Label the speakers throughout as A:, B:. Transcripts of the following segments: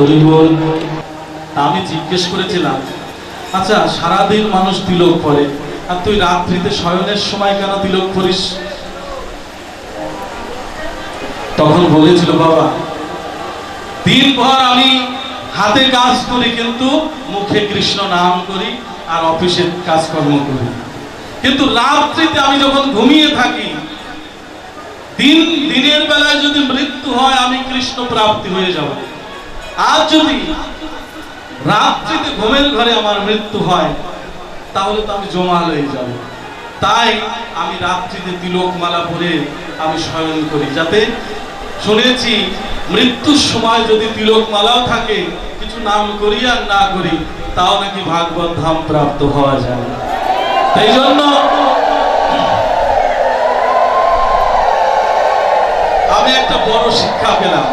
A: হরিবল। আমি জিজ্ঞেস করেছিলাম, আচ্ছা সারাদিন মানুষ তিলক পরে, আর তুই রাত্রিতে শয়নের সময় কেন তিলক করিস? তখন বলেছিল, বাবা দিনভর আমি হাতে কাজ করি কিন্তু মুখে কৃষ্ণ নাম করি আর অফিসের কাজকর্ম করি, কিন্তু রাত্রিতে আমি যখন ঘুমিয়ে থাকি, দিনের বেলায় যদি মৃত্যু হয় আমি কৃষ্ণ প্রাপ্তি হয়ে যাব, আর যদি রাত্রিতে ঘুমের ঘরে আমার মৃত্যু হয় তাহলে তো আমি জমাল হয়ে যাব। তাই আমি রাত্রিতে তিলক মালা পরে আমি শয়ন করি, যাতে শুনেছি মৃত্যুর সময় যদি তিলক মালাও থাকে, কিছু নাম করি আর না করি, তাও নাকি ভাগবত ধাম প্রাপ্ত হওয়া যায়। তাই জন্য আমি একটা বড় শিক্ষা পেলাম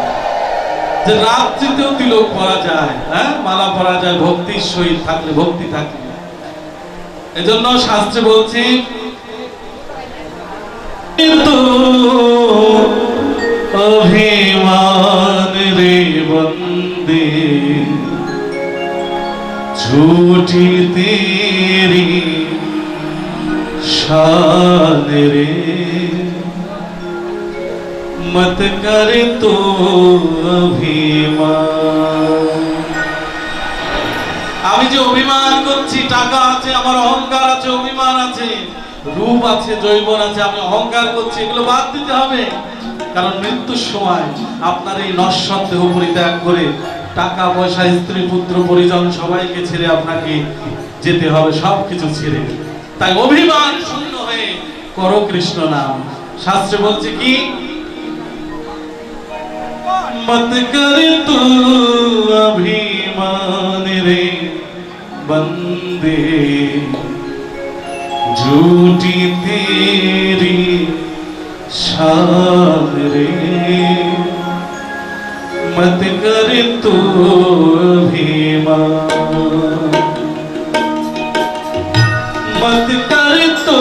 A: যে রাত্রিতেও তিলক পরা যায়, হ্যাঁ মালা পরা যায়, ভক্তির সহিত থাকলে, ভক্তি থাকলে। এজন্য শাস্ত্রে বলছি, কিন্তু অভিমান রে বন্দে ঝুটি তেরি শান রে, মত করে তো অভিমান। আমি যে অভিমান করছি, টাকা আছে, আমার অহংকার আছে, অভিমান আছে, রূপ আছে, যৌবন আছে, আমি অহংকার করছি, এগুলো বাদ দিতে হবে। কারণ মৃত্যুর সময় আপনার এই নশ্বর দেহ পরিত্যাগ করে টাকা পয়সা, স্ত্রী পুত্র পরিজন সবাইকে ছেড়ে আপনাকে যেতে হবে, সবকিছু ছেড়ে। তাই অভিমান শূন্য হয়ে করো কৃষ্ণ নাম। শাস্ত্রে বলছে কি, মত করে তু অভিমান রে বন্দে ঝুটি তেরি শান রে, মত করে তু অভিমান, মত করে তু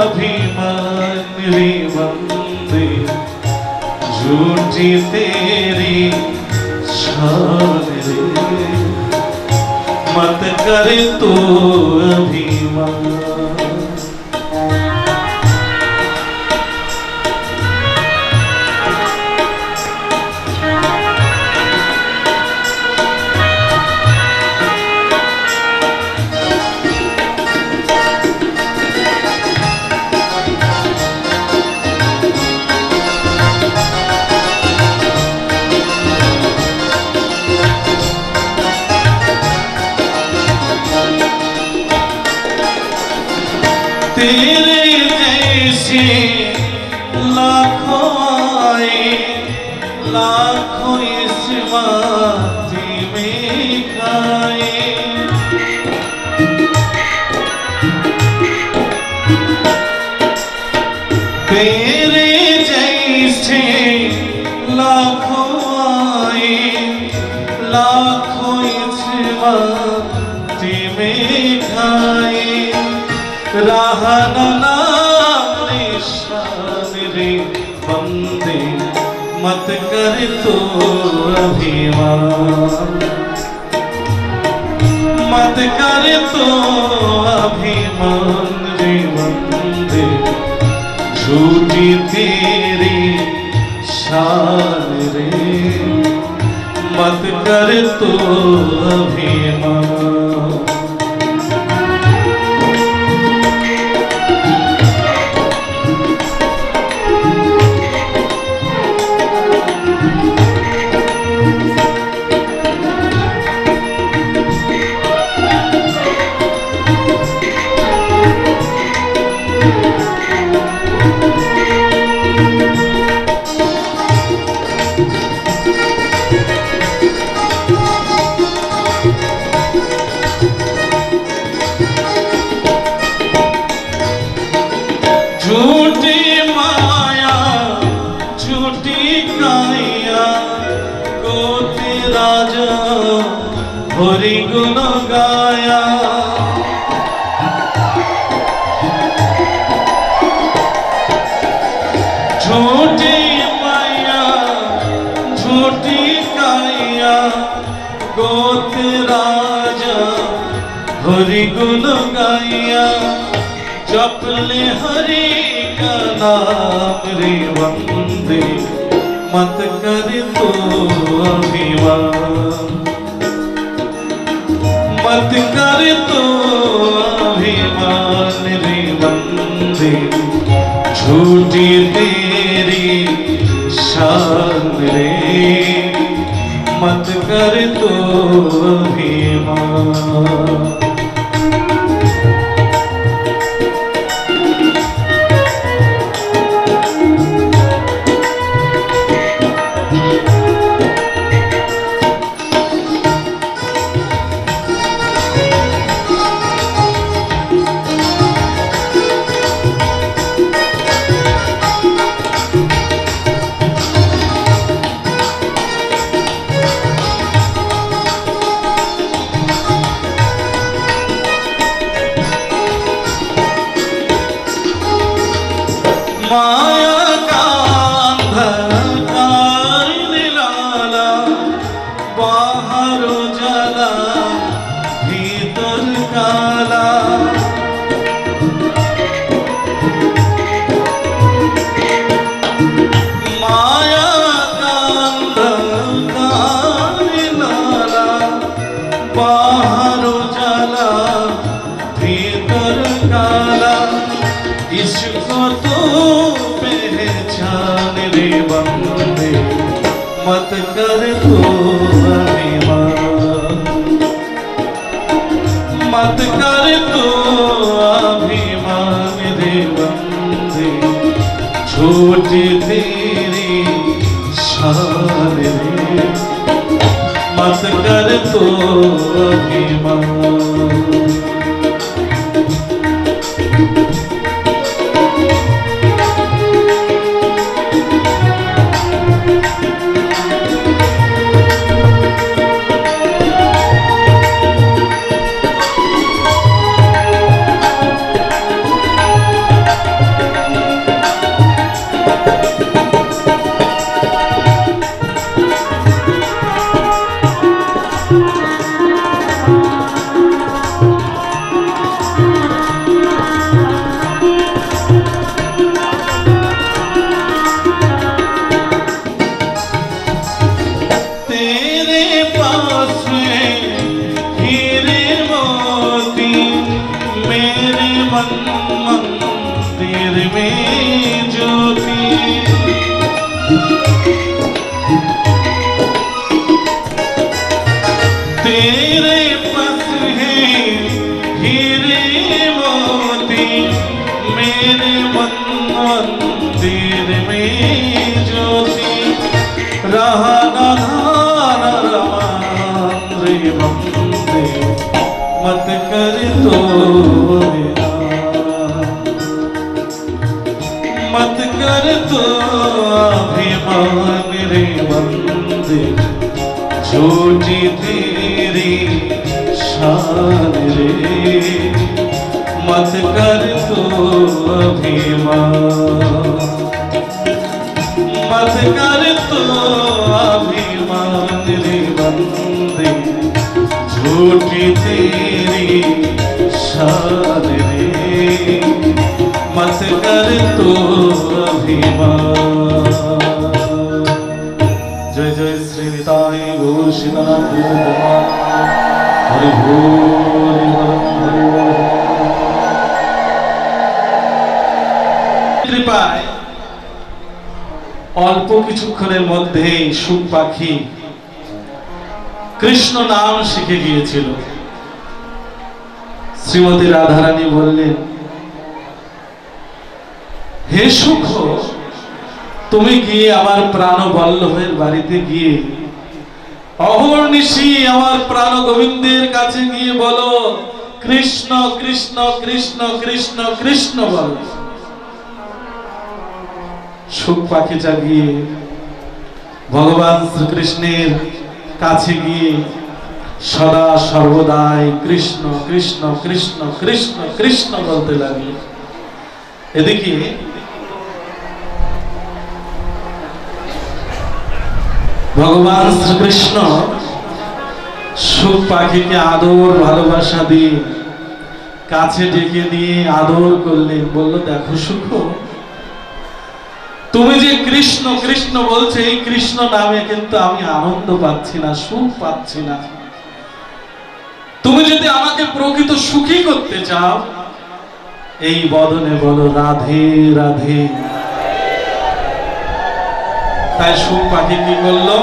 A: অভিমান রে বন্দে ঝুটি তেরি শাन रे, मत करे तो अभिमान। तेरे जैसे लाखों आए, लाखों इस माटी में खाए, तेरे जैसे लाखों आए, लाखों इस माटी में खाए, राहन नाम निशान रे बंदे, मत कर तो अभिमान, मत कर तो अभिमान रे बंदे, झूठी तेरी शान रे, मत कर तो अभिमान। झूठी माया झूठी काया को तेरा जो हरि गुण गाया, झूठी माया झूठी काया हरि गुण गाया जपले हरि का नाम रे वंदे मत कर तो अभिमान मत कर तो अभिमान रे वंदे झूठी तेरी शान रे मत कर तो अभिमान। माया का अंधकार निराला बाहर उजाला भीतर काला माया का अंधकार निराला बाहर उजाला भीतर काला इसको तो पहचान रे बंदे मत कर तो अभिमान मत कर तो अभिमान रे बंदे छोटी तेरी शान रे मत कर तो अभिमान। मंदिर में ज्योति तेरे पास है हीरे मोती मेरे मंदिर में ज्योति रहा नाधान रमान रे बंदे मत कर तो मत कर तो अभिमान रे बंदे झूठी तेरी शान रे मत कर तो अभिमान मत कर तो अभिमान रे बंदे झूठी तेरी शान रे मत कर तो अभिमान। जय जय श्री निताय गौर सीतानाथ हरि बोल हरि बोल। কৃপায় অল্প কিছুক্ষণের মধ্যেই সুখ পাখি কৃষ্ণ নাম শিখে গিয়েছিল। শ্রীমতী রাধারানী বললেন, হে সুখ, তুমি গিয়ে আমার প্রাণ বল্লভের বাড়িতে গিয়ে অহর্নিশি আমার প্রাণ গোবিন্দের কাছে গিয়ে বলো কৃষ্ণ কৃষ্ণ কৃষ্ণ কৃষ্ণ কৃষ্ণ বলো। সুখ পাখিটা গিয়ে ভগবান শ্রীকৃষ্ণের কাছে গিয়ে সদা সর্বদাই কৃষ্ণ কৃষ্ণ কৃষ্ণ কৃষ্ণ কৃষ্ণ বলতে লাগলো। এদিকে ভগবান শ্রীকৃষ্ণ সুখ পাখিকে আদর ভালোবাসা দিয়ে কাছে ডেকে নিয়ে আদর করলেন, বলল দেখো সুখ, তুমি যে কৃষ্ণ কৃষ্ণ বলছো, এই কৃষ্ণ নামে কিন্তু আমি আনন্দ পাচ্ছি না, সুখ পাচ্ছি না। তুমি যদি আমাকে প্রকৃত সুখী করতে চাও, এই বদনে বলো রাধে রাধে। তাই সুখ পাখি কি করলো?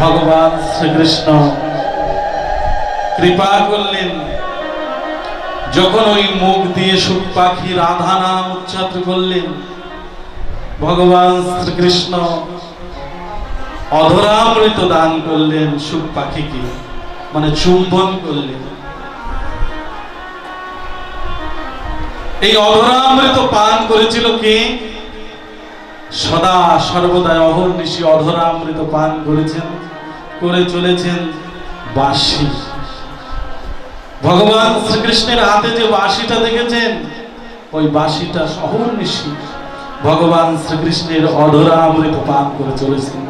A: ভগবান শ্রীকৃষ্ণ কৃপা করলেন, যখন ওই মুখ দিয়ে সুখ পাখি রাধা নাম উচ্চারণ করলেন, ভগবান শ্রীকৃষ্ণ অধরামৃত দান করলেন সুখ পাখিকে, মানে চুম্বন করলেন। এই অধরামৃত পান করেছিল কে? সদা সর্বদা অহর্নিশি অধরামৃত পান করেছেন, করে চলেছেন বাঁশি। ভগবান শ্রীকৃষ্ণের হাতে যে বাঁশিটা দেখেছেন, ওই বাঁশিটা অহর্নিশি ভগবান শ্রীকৃষ্ণের অধরামৃত পান করে চলেছেন।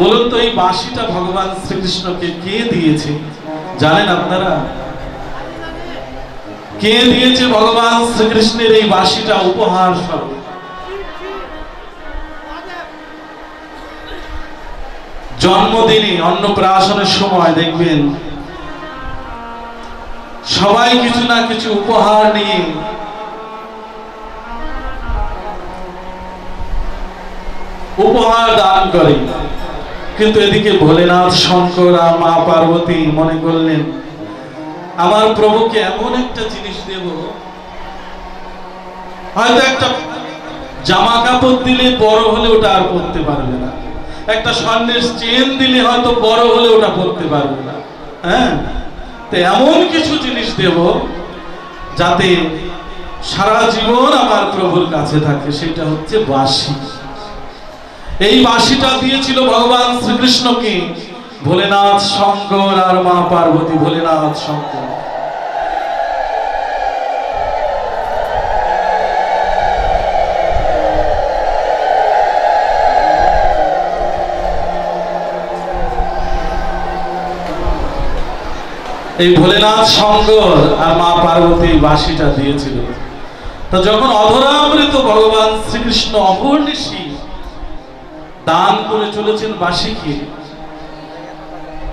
A: বলুন তো, এই বাঁশিটা ভগবান শ্রীকৃষ্ণকে কে দিয়েছে জানেন আপনারা? কে দিয়েছে ভগবান শ্রীকৃষ্ণের এই বাঁশিটা উপহার স্বরূপ? জন্মদিনে অন্নপ্রাশনের সময় দেখবেন সবাই কিছু না কিছু উপহার নিয়ে উপহার দান করে, কিন্তু এদিকে ভোলেনাথ শঙ্কর আর মা পার্বতী মনে করলেন আমার প্রভুকে এমন একটা জিনিস দেব, হয়তো একটা জামা কাপড় দিলে বড় হলে ওটা আর পরতে পারবে না, একটা স্বর্ণের চেন দিলে হয়তো বড় হলে ওটা পরতে পারবে না। হ্যাঁ, তো এমন কিছু জিনিস দেব যাতে সারা জীবন আমার প্রভুর কাছে থাকে, সেটা হচ্ছে বাঁশি। এই বাঁশিটা দিয়েছিল ভগবান শ্রীকৃষ্ণকে ভোলেনাথ শঙ্কর আর মা পার্বতী। ভোলেনাথ শঙ্কর এই ভোলেনাথ শঙ্কর আর মা পার্বতী বাঁশিটা দিয়েছিল। তো যখন অধরামৃত ভগবান শ্রীকৃষ্ণ অহর্নিশি দান করে চলেছেন বাঁশিকে,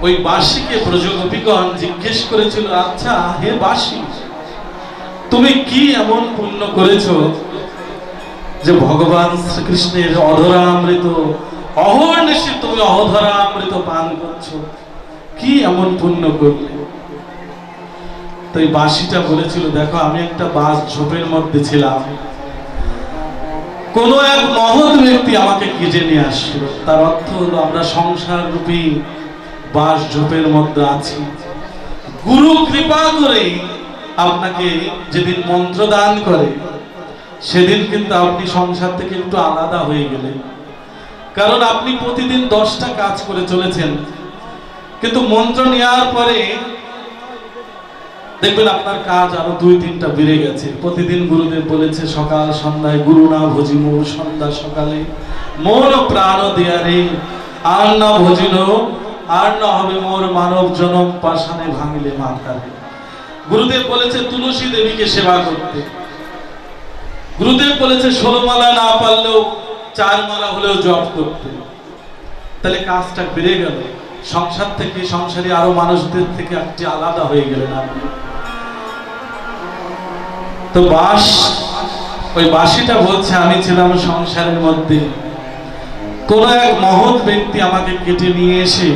A: ওই বাঁশিকে ব্রজগোপীগণ জিজ্ঞেস করেছিল, আচ্ছা হে বাঁশি, তুমি কি এমন পুণ্য করেছো যে ভগবান শ্রীকৃষ্ণের অধরামৃত অহর্নিশি তুমি অধরামৃত পান করছো? কি এমন পুণ্য করলে? তো এই বাঁশিটা বলেছিল, দেখো আমি একটা বাঁশ ঝোপের মধ্যে ছিলাম, কোন এক মহৎ ব্যক্তি আমাকে কেটে নিয়ে আসলো। তার অর্থ হলো আমরা সংসার রূপী বাঁশ ঝোপের মধ্যে আছি। গুরু কৃপা করে আপনাকে যেদিন মন্ত্র দান করে, সেদিন কিন্তু আপনি সংসার থেকে একটু আলাদা হয়ে গেলেন, কারণ আপনি প্রতিদিন 10টা কাজ করে চলেছেন, কিন্তু মন্ত্র নেওয়ার পরে দেখবেন আপনার কাজ আরো 2-3টা বেড়ে গেছে। প্রতিদিন গুরুদেব বলেছে সকাল সন্ধ্যায় গুরু না ভজিম, সন্ধ্যা সকালে মন প্রাণ দেয়ারে, আর না ভজিল আর না হবে মোর মানব জনম পাষাণে ভাঙিলে মাথারে। গুরুদেব বলেছে তুলসী দেবীকে সেবা করতে। গুরুদেব বলেছে 16 মালা না পারলেও 4 মালা হলেও জপ করতে। তাহলে কাজটা বেড়ে গেল, সংসার থেকে সংসারী আরো মানুষদের থেকে একটি আলাদা হয়ে গেলেন আপনি। তো ওই বাঁশিটা বলছে আমি ছিলাম সংসারের মধ্যে, কোন এক মহৎ ব্যক্তি আমাকে কেটে নিয়ে এসে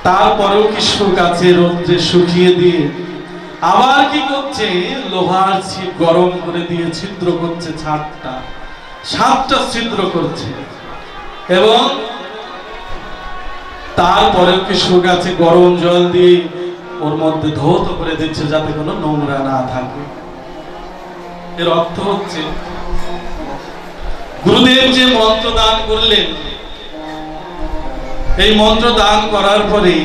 A: তারপরেও কি সুখ আছে রৌদ্রে শুকিয়ে দিয়ে আবার কি করছে, লোহার ছিপ গরম করে দিয়ে ছিদ্র করছে, 7টা ছিদ্র করছে, এবং তারপরেও কি সুখ আছে গরম জল দিয়ে ওর মধ্যে ধৌত করে দিচ্ছে যাতে কোনো নোংরা না থাকে। এর অর্থ হচ্ছে গুরুদেব যে মন্ত্র দান করলেন, এই মন্ত্র দান করার পরে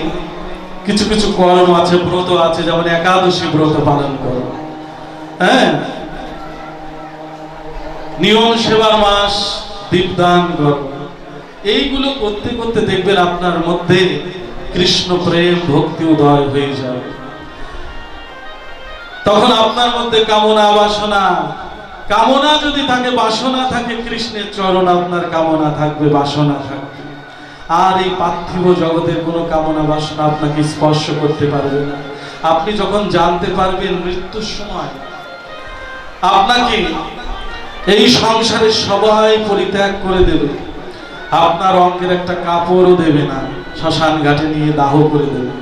A: কিছু কিছু কর্ম আছে, ব্রত আছে, যেমন একাদশী ব্রত পালন করো, হ্যাঁ, নিয়ম সেবার মাস, দীপদান করো, এইগুলো করতে করতে দেখবেন আপনার মধ্যে কৃষ্ণ প্রেম ভক্তি উদয় হয়ে যাবে। তখন আপনার মধ্যে কামনা বাসনা, কামনা যদি থাকে বাসনা থাকে, কৃষ্ণের চরণ আপনার কামনা থাকবে, বাসনা থাকবে। আর এই পার্থিব জগতের কোনো কামনা বাসনা আপনাকে স্পর্শ করতে পারবে না। আপনি যখন জানতে পারবেন মৃত্যুর সময় আপনাকে এই সংসারের সবাই পরিত্যাগ করে দেবে, আপনার অঙ্গের একটা কাপড়ও দেবে না, শ্মশান ঘাটে নিয়ে দাহ করে দেবে,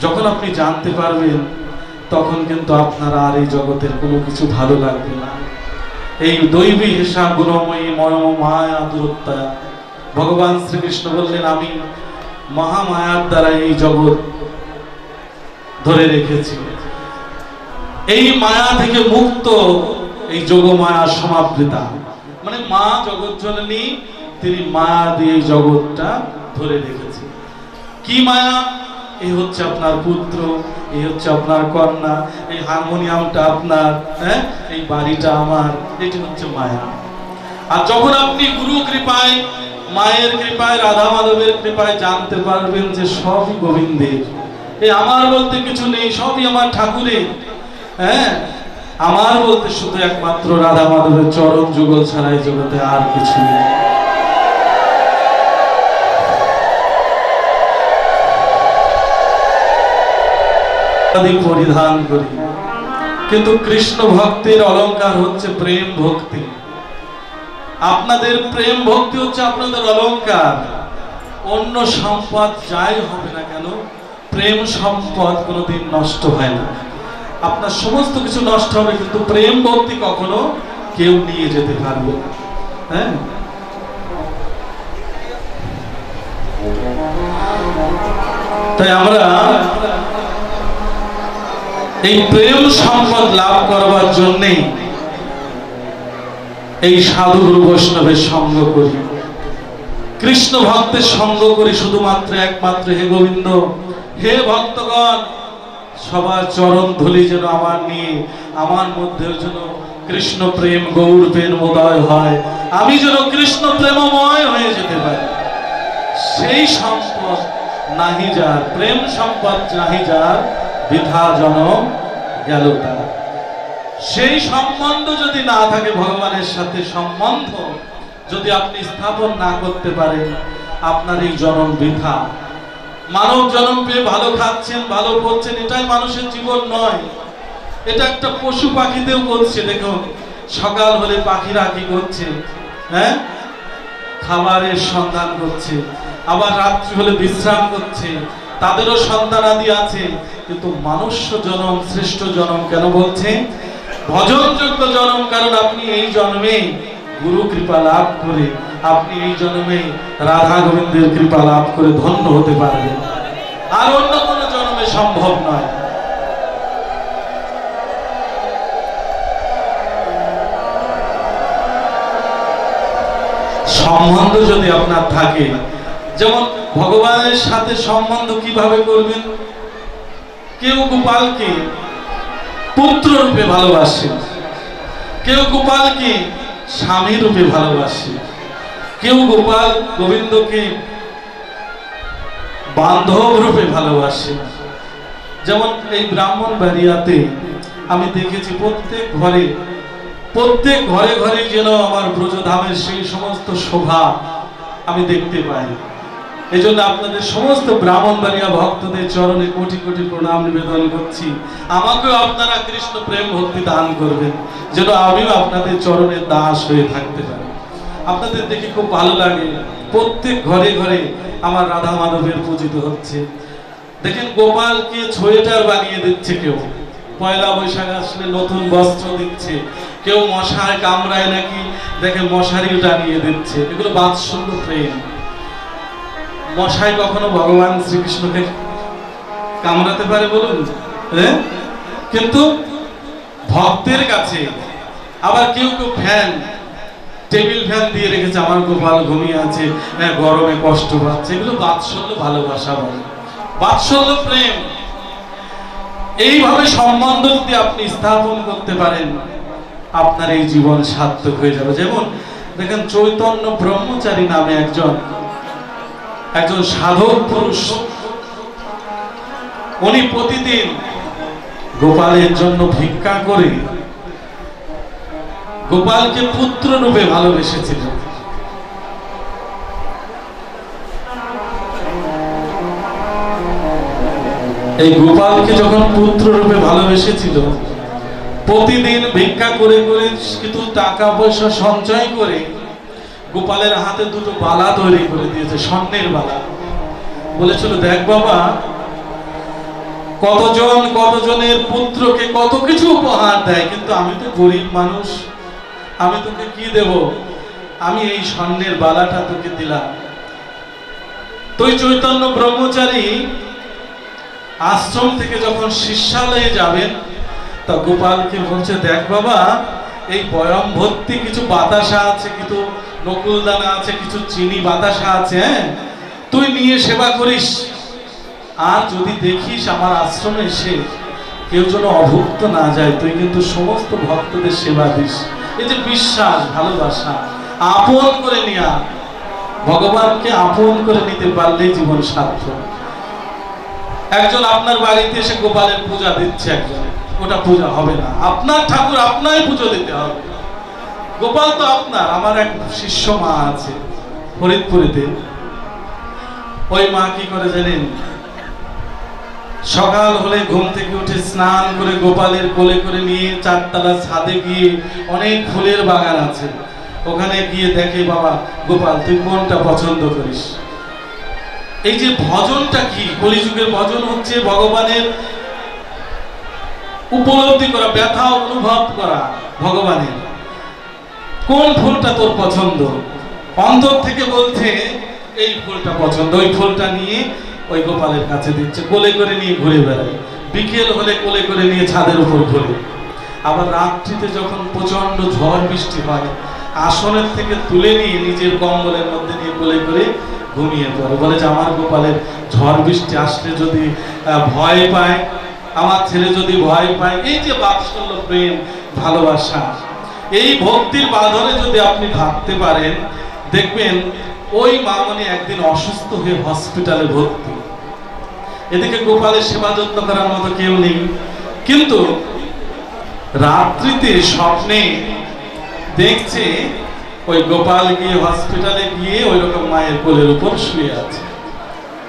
A: যখন আপনি জানতে পারবেন তখন কিন্তু আপনার আর এই জগতের কোনো কিছু ভালো লাগবে না। এই দৈবী হিসা গুণময়ী মরম মায়া দূরত্বা, ভগবান শ্রীকৃষ্ণ বললেন আমি মহামায়ার দ্বারা এই জগৎ ধরে রেখেছি, এই মায়া থেকে মুক্ত, এই যোগমায়া সমাবৃতা, মানে মা জগৎ জননী, তিনি মায়া দিয়ে জগৎটা ধরে রেখেছে। কি মায়া? এই হচ্ছে আপনার পুত্র, এই হচ্ছে আপনার কন্যা, এই হারমোনিয়ামটা আপনার, হ্যাঁ, এই বাড়িটা আমার, এটি হচ্ছে মায়া। আর যখন আপনি গুরু কৃপায়, মায়ের কৃপায়, রাধা মাধবের কৃপায় জানতে পারবেন যে সবই গোবিন্দের, এই আমার বলতে কিছু নেই, সবই আমার ঠাকুরের, হ্যাঁ, আমার বলতে শুধু একমাত্র রাধা মাধবের চরণ যুগল ছাড়াই জগতে আর কিছু নেই। পরিধান করি, কিন্তু কৃষ্ণ ভক্তের অলংকার হচ্ছে প্রেম ভক্তি। আপনাদের প্রেম ভক্তি হচ্ছে আপনাদের অলংকার। অন্য সম্পদ যাই হবে না কেন, প্রেম সম্পদ কোনোদিন নষ্ট হয় না। আপনার সমস্ত কিছু নষ্ট হবে, কিন্তু প্রেম ভক্তি কখনো কেউ নিয়ে যেতে পারবে না। হ্যাঁ, তাই আমরা এই প্রেম সম্পদ লাভ করবার জন্যে এই সাধু গুরু বৈষ্ণবের সঙ্গ করি, কৃষ্ণ ভক্তের সঙ্গ করি, শুধুমাত্র একমাত্র হে গোবিন্দ, হে ভক্তগণ, সবার চরণ ধুলি যেন আমার নিয়ে, আমার মধ্যে যেন কৃষ্ণ প্রেম গৌর প্রেম উদয় হয়, আমি যেন কৃষ্ণ প্রেমময় হয়ে যেতে পারি। সেই সম্পদ নাহি যার, প্রেম সম্পদ নাহি যার, বৃথা জনম গেল তার। সেই সম্বন্ধ যদি না থাকে, ভগবানের সাথে সম্বন্ধ যদি আপনি স্থাপন না করতে পারেন, আপনার এই জনম বৃথা। মানব জনম পেয়ে ভালো খাচ্ছেন, ভালো করছেন, এটাই মানুষের জীবন নয়। এটা একটা পশু পাখিতেও করছে। দেখুন, সকাল হলে পাখিরা কি করছে? হ্যাঁ, খাবারের সন্ধান করছে, আবার রাত্রি হলে বিশ্রাম করছে, তাদেরও সন্তানাদি আছে। কিন্তু মনুষ্য জনম শ্রেষ্ঠ জনম কেন বলছে? ভজনযোগ্য জনম। কারণ আপনি এই জন্মে গুরু কৃপা লাভ করে, আপনি এই জন্মে রাধা গোবিন্দের কৃপা লাভ করে ধন্য হতে পারবেন, আর অন্য কোনো জন্মে সম্ভব নয়। সম্বন্ধ যদি আপনার থাকে, যেমন ভগবানের সাথে সম্বন্ধ কিভাবে করবেন? কেউ গোপালকে পুত্র রূপে ভালোবাসে, কেউ গোপালকে স্বামী রূপে ভালোবাসে, কেউ গোপাল গোবিন্দকে বান্ধব রূপে ভালোবাসে। যেমন এই ব্রাহ্মণবাড়িয়াতে আমি দেখেছি প্রত্যেক ঘরে ঘরে যেন আমার ব্রজধামের সেই সমস্ত শোভা আমি দেখতে পাই। এই জন্য আপনাদের সমস্ত ব্রাহ্মণবাড়িয়া ভক্তদের চরণে কোটি কোটি প্রণাম নিবেদন করছি। আমাকেও আপনারা কৃষ্ণ প্রেম ভক্তি দান করবেন, যেন আমিও আপনাদের চরণের দাস হয়ে থাকতে পারি। আপনাদের দেখে খুব ভালো লাগে, প্রত্যেক ঘরে ঘরে আমার রাধা মাধবের পূজিত হচ্ছে। দেখেন, গোপালকে সোয়েটার বানিয়ে দিচ্ছে, কেউ পয়লা বৈশাখ আসলে নতুন বস্ত্র দিচ্ছে, কেউ মশায় কামড়ায় নাকি দেখে মশারি টানিয়ে দিচ্ছে। এগুলো বাৎসল্য প্রেম। মশাই কখনো ভগবান শ্রীকৃষ্ণকে কামড়াতে পারে বলুন? কিন্তু ভক্তের কাছে আবার কেউ কেউ ফ্যান, টেবিল ফ্যান দিয়ে রেখেছে, আমার গোপাল ঘুমিয়ে আছে, গরমে কষ্ট পাচ্ছে। এগুলো বাৎসল্য ভালোবাসা বলে, বাৎসল্য প্রেম। এইভাবে সম্বন্ধ যদি আপনি স্থাপন করতে পারেন, আপনার এই জীবন সার্থক হয়ে যাবে। যেমন দেখেন, চৈতন্য ব্রহ্মচারী নামে একজন সাধক পুরুষ, উনি প্রতিদিন গোপালের জন্য ভিক্ষা করে গোপালকে পুত্র রূপে ভালোবেসেছিল। এই গোপালকে যখন পুত্র রূপে ভালোবেসেছিল, প্রতিদিন ভিক্ষা করে করে কিন্তু টাকা পয়সা সঞ্চয় করে গোপালের হাতে দুটো বালা তৈরি করে দিয়েছে, স্বর্ণের বালা। বলেছিল, দেখ বাবা, কতজনের পুত্রকে কত কিছু উপহার দেয়, কিন্তু আমি তো গরিব মানুষ, আমি তোকে কি দেব? আমি এই স্বর্ণের বালাটা তোকে দিলাম। তুই চৈতন্য ব্রহ্মচারী আশ্রম থেকে যখন শিষ্যালয়ে যাবেন, তা গোপালকে বলছে, দেখ বাবা, এই বয়ম ভর্তি কিছু বাতাসা আছে, কিছু নকুলদানা আছে, কিছু চিনি বাতাসা আছে, হ্যাঁ, তুই নিয়ে সেবা করিস। আর যদি দেখিস আমার আশ্রমে এসে কেউ যেন অভুক্ত না যায়, তুই কিন্তু সমস্ত ভক্তদের সেবা দিস। এই যে বিশ্বাস, ভালোবাসা, আপন করে নেয়া, ভগবানকে আপন করে নিতে পারলেই জীবন সার্থক। একজন আপনার বাড়িতে এসে গোপালের পূজা দিচ্ছে, একজন, ওটা পূজা হবে না। আপনার ঠাকুর আপনারই পুজো দিতে হবে। গোপাল তো আপনার। আমার এক শিষ্য মা আছে ফরিদপুরেতে, ওই মা কি করে জানেন? সকাল হলে ঘুম থেকে উঠে স্নান করে গোপালের কোলে করে নিয়ে চারতলা ছাদে গিয়ে, অনেক ফুলের বাগান আছে, ওখানে গিয়ে দেখে, বাবা গোপাল, তুই কোনটা পছন্দ করিস? এই যে ভজনটা কি, কলিযুগের ভজন হচ্ছে ভগবানের উপলব্ধি করা, ব্যথা অনুভব করা ভগবানের। কোন ফুলটা তোর পছন্দ? অন্তর থেকে বলছে এই ফুলটা পছন্দ। ওই ফুলটা নিয়ে ওই গোপালের কাছে দিচ্ছে, কোলে করে নিয়ে ঘুরে বেড়ায়। বিকেল হলে কোলে করে নিয়ে ছাদের উপর ঘুরে। আবার রাত্রিতে যখন প্রচন্ড ঝড় বৃষ্টি হয়, আসনের থেকে তুলে নিয়ে নিজের কম্বলের মধ্যে নিয়ে কোলে করে ঘুমিয়ে পড়ে। বলে যে আমার গোপালের ঝড় বৃষ্টি আসলে যদি ভয় পায়, আমার ছেলে যদি ভয় পায়। এই যে বাৎসল্য, প্রেম, ভালোবাসা, এই ভক্তির বাঁধনে যদি আপনি থাকতে পারেন, দেখবেন ওই মামনি একদিন অসুস্থ হয়ে হসপিটালে ভর্তি। এদিকে গোপালের সেবা যত্ন করার মতো কেউ নেই, কিন্তু রাত্রিতে স্বপ্নে দেখছে ওই গোপাল গিয়ে হসপিটালে গিয়ে ওই রকম মায়ের কোলের উপর শুয়ে আছে।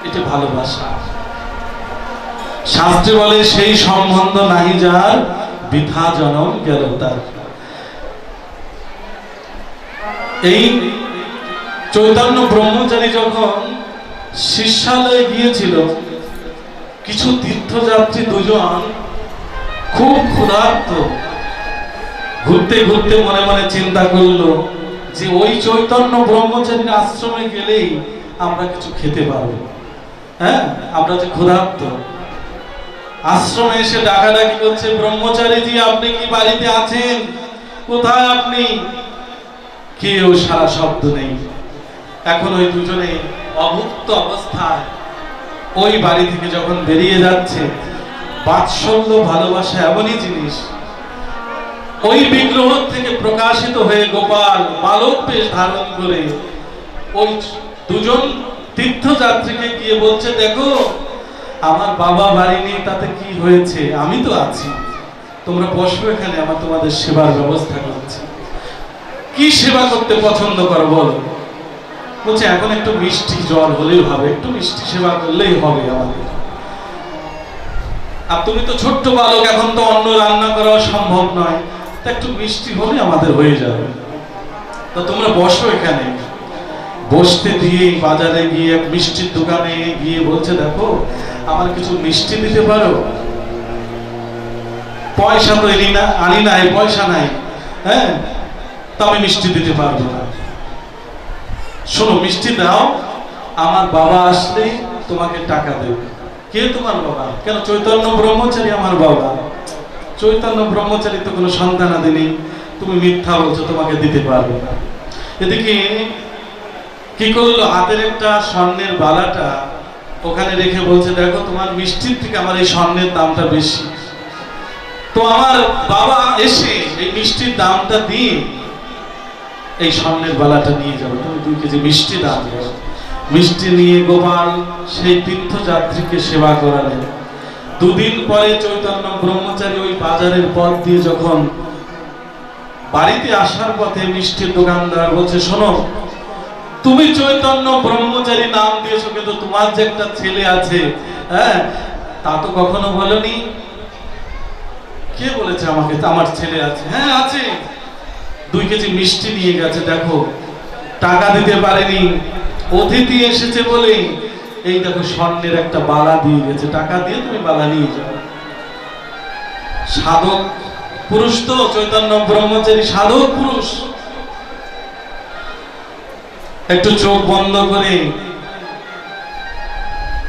A: এটা ভালোবাসা। শাস্ত্রে বলে, সেই সম্বন্ধ নাহি যার, বৃথা জনম গেল তার। এই চৈতন্য ব্রহ্মচারী যখন শিষ্যালয়ে গিয়েছিল, কিছু তীর্থযাত্রী দুজন খুব ক্ষুধার্ত, ঘুরতে ঘুরতে মনে মনে চিন্তা করলো যে ওই চৈতন্য ব্রহ্মচারীর আশ্রমে গেলেই আমরা কিছু খেতে পারবো। হ্যাঁ, আমরা যে ক্ষুধার্ত। আশ্রমে এসে ডাকাডাকি করছে, ব্রহ্মচারীজি আপনি কি বাড়িতে আছেন? কোথায় আপনি? কেউ সারা শব্দ নেই। এখন ওই দুজনে অভুক্ত অবস্থায় ওই বাড়ি থেকে যখন বেরিয়ে যাচ্ছে, বাৎসল্য, ভালোবাসা এমনই জিনিস, ওই বিগ্রহ থেকে প্রকাশিত হয়ে গোপাল বালক বেশ ধারণ করে ওই দুজন তীর্থযাত্রীকে গিয়ে বলছে, দেখো আমার বাবা বাড়ি নেই, তাতে কি হয়েছে, আমি তো আছি, তোমরা বসো এখানে, আমার তোমাদের সেবার ব্যবস্থা করছি। কি সেবা করতে পছন্দ করো বলো? বলছে, এখন একটু মিষ্টি জল হলেই হবে, একটু মিষ্টি সেবা করলেই হবে আমাদের। আর তুমি তো ছোট্ট বালক, এখন তো অন্ন রান্না করা সম্ভব নয়, তা একটু মিষ্টি হলে আমাদের হয়ে যাবে। তা তোমরা বসো এখানে। বসতে দিয়ে বাজারে গিয়ে এক মিষ্টির দোকানে গিয়ে বলছে, দেখো আমার কিছু মিষ্টি দিতে পারো? পয়সা তো আনি নাই, পয়সা নাই, হ্যাঁ, তা আমি মিষ্টি দিতে পারবো না। শোনো, মিষ্টি দাও, আমার বাবা আসলে তোমাকে টাকা দেবে। কে তোমার বাবা? কেন? চৈতন্য ব্রহ্মচারী আমার বাবা। চৈতন্য ব্রহ্মচারী তো কোনো সন্তানাদি নেই, তুমি মিথ্যা বলছো, তোমাকে দিতে পারবে না। এদিকে কি করলো, হাতের একটা স্বর্ণের বালাটা ওখানে রেখে বলছে, দেখো তোমার মিষ্টির থেকে আমার এই স্বর্ণের দামটা বেশি, তো আমার বাবা এসে এই মিষ্টির দামটা দিয়ে এই স্বর্ণের বালাটা নিয়ে যাবে, তুমি 2 কেজি মিষ্টি দাম দেবে। মিষ্টি নিয়ে গোপাল সেই তীর্থযাত্রীকে সেবা করালেন। দুদিন পরে চৈতন্য ব্রহ্মচারী ওই বাজারের পথ দিয়ে যখন বাড়িতে আসার পথে মিষ্টির দোকানদার বলছে, শোনো, তুমি চৈতন্য ব্রহ্মচারী নাম দিয়েছো, কিন্তু তোমার যে একটা ছেলে আছে, হ্যাঁ, তা তো কখনো বলনি। কে বলেছে আমাকে আমার ছেলে আছে? হ্যাঁ আছে, 2 কেজি মিষ্টি নিয়ে গেছে, দেখো টাকা দিতে পারেনি, অতিথি এসেছে বলে এই দেখো স্বর্ণের একটা বালা দিয়ে গেছে, টাকা দিয়ে তুমি বালা নিয়ে যাও। সাধক পুরুষ তো চৈতন্য ব্রহ্মচারী, সাধক পুরুষ। একটু চোখ বন্ধ করে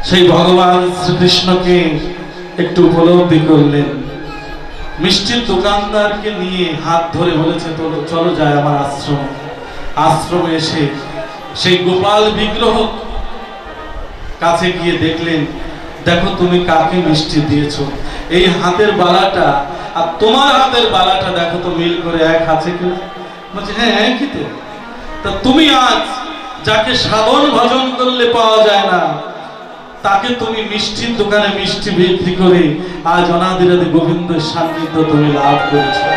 A: সেই ভগবান শ্রীকৃষ্ণকে একটু উপলব্ধি করলেন। মিষ্টির দোকানদারকে নিয়ে হাত ধরে বলেছে, চলো যায় আমার আশ্রম। আশ্রমে এসে সেই গোপাল বিগ্রহ কাছে গিয়ে দেখলেন, দেখো তুমি কাকে মিষ্টি দিয়েছো, এই হাতের বালাটা আর তোমার হাতের বালাটা দেখো তো মিল করে এক আছে কিনা। বলছে হ্যাঁ একই তো। তা তুমি আজ যাকে সাধন ভজন করলে পাওয়া যায় না, তাকে তুমি মিষ্টির দোকানে মিষ্টি বিক্রি করে আজ অনাদিরাদি গোবিন্দের সান্নিধ্য তুমি লাভ করেছো।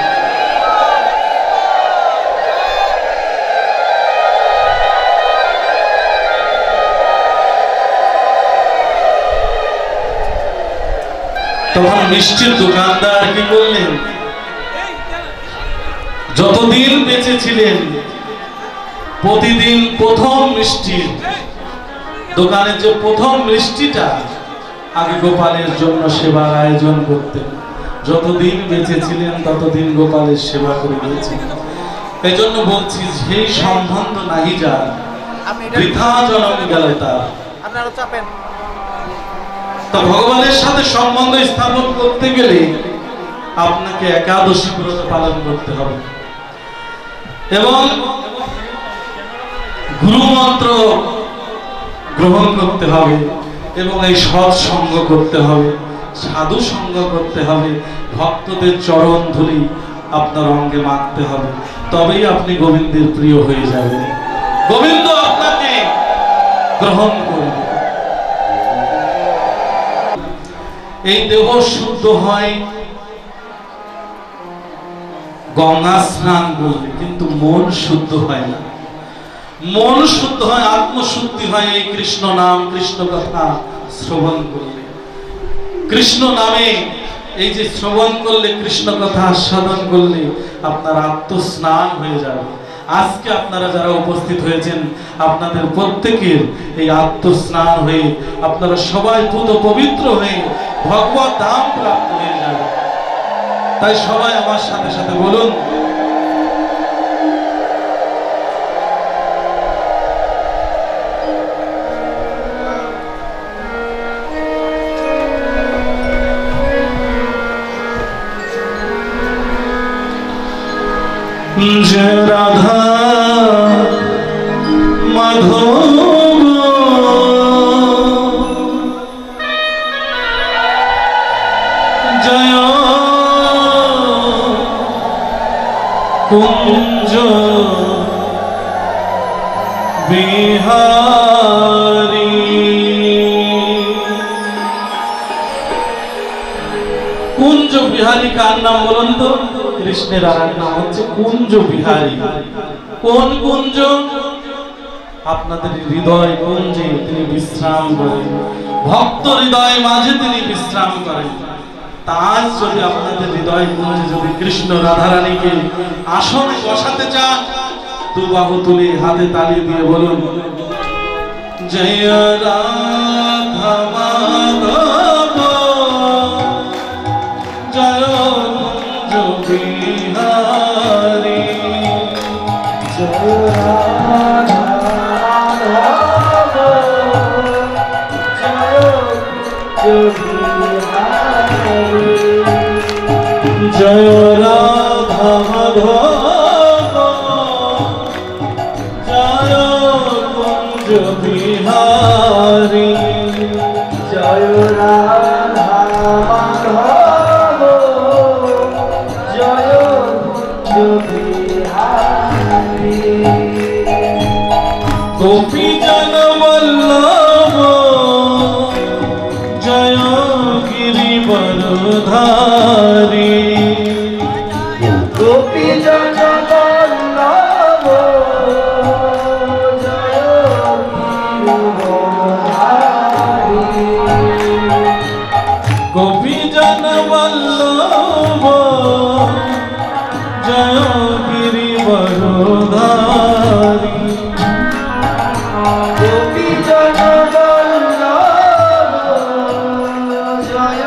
A: তখন মিষ্টির দোকানদার কি করলেন, যতদিন বেঁচে ছিলেন প্রতিদিন প্রথম মিষ্টির দোকানের যে প্রথম মিষ্টিটা আগে গোপালের জন্য সেবার আয়োজন করতেন। যতদিন বেঁচে ছিলেন ততদিন গোপালের সেবা করে গিয়েছেন। এই জন্য বলছি, সেই সম্বন্ধ নাহি যার, বৃথা জনম গেল তার। তো ভগবানের সাথে সম্বন্ধ স্থাপন করতে গেলে আপনাকে একাদশী ব্রত পালন করতে হবে এবং গুরু মন্ত্র গ্রহণ করতে হবে এবং এই সৎসঙ্গ করতে হবে, সাধু সঙ্গ করতে হবে, ভক্তদের চরণ ধুলি আপনার অঙ্গে মাখতে হবে, তবেই আপনি গোবিন্দের প্রিয় হয়ে যাবেন, গোবিন্দ আপনাকে গ্রহণ করবে। এই দেহ শুদ্ধ হয় গঙ্গা স্নান করলে, কিন্তু মন শুদ্ধ হয় না। মন শুদ্ধ হয়, আত্মশুদ্ধি হয় এই কৃষ্ণ নাম কৃষ্ণ কথা শ্রবণ করলে। কৃষ্ণ নামে এই যে শ্রবণ করলে, কৃষ্ণ কথা আস্বাদন করলে আপনার আত্মস্নান হয়ে যাবে। আজকে আপনারা যারা উপস্থিত হয়েছেন, আপনাদের প্রত্যেকের এই আত্মস্নান হয়ে আপনারা সবাই পুত পবিত্র হয়ে ভগবত ধাম প্রাপ্ত হয়ে যাবে। তাই সবাই আমার সাথে সাথে বলুন, জয় রাধা মাধব জয় কুঞ্জ বিহারী। কুঞ্জ বিহারী কার নাম বলুন তো? কৃষ্ণের আর এক নাম হচ্ছে কুঞ্জ বিহারী। কোন কুঞ্জ? আপনাদের হৃদয় কুঞ্জে তিনি বিশ্রাম করেন, ভক্ত হৃদয় মাঝে তিনি বিশ্রাম করেন। তার যদি আপনাদের হৃদয় কুঞ্জে যদি কৃষ্ণ রাধারানীকে আসনে বসাতে চান, দুবাহু তুলে হাতে তালি দিয়ে বলুন, জয় রাধা মাধব জয় কুঞ্জ বিহারী, জয় রাধা মাধব জয় কুঞ্জ বিহারী, জয় রাধা মাধব জয় কুঞ্জ বিহারী, জয় রাধা মাধব জয় কুঞ্জ বিহারী। গোপী জন বল্লভ জয় গিরি গিরিবরধারী
B: গোপী জন বল্লভ জয় গিরিবরধারী
A: গোপী জন বল্লভ জয় গিরিবরধারী
B: গোপী জন বল্লভ জয়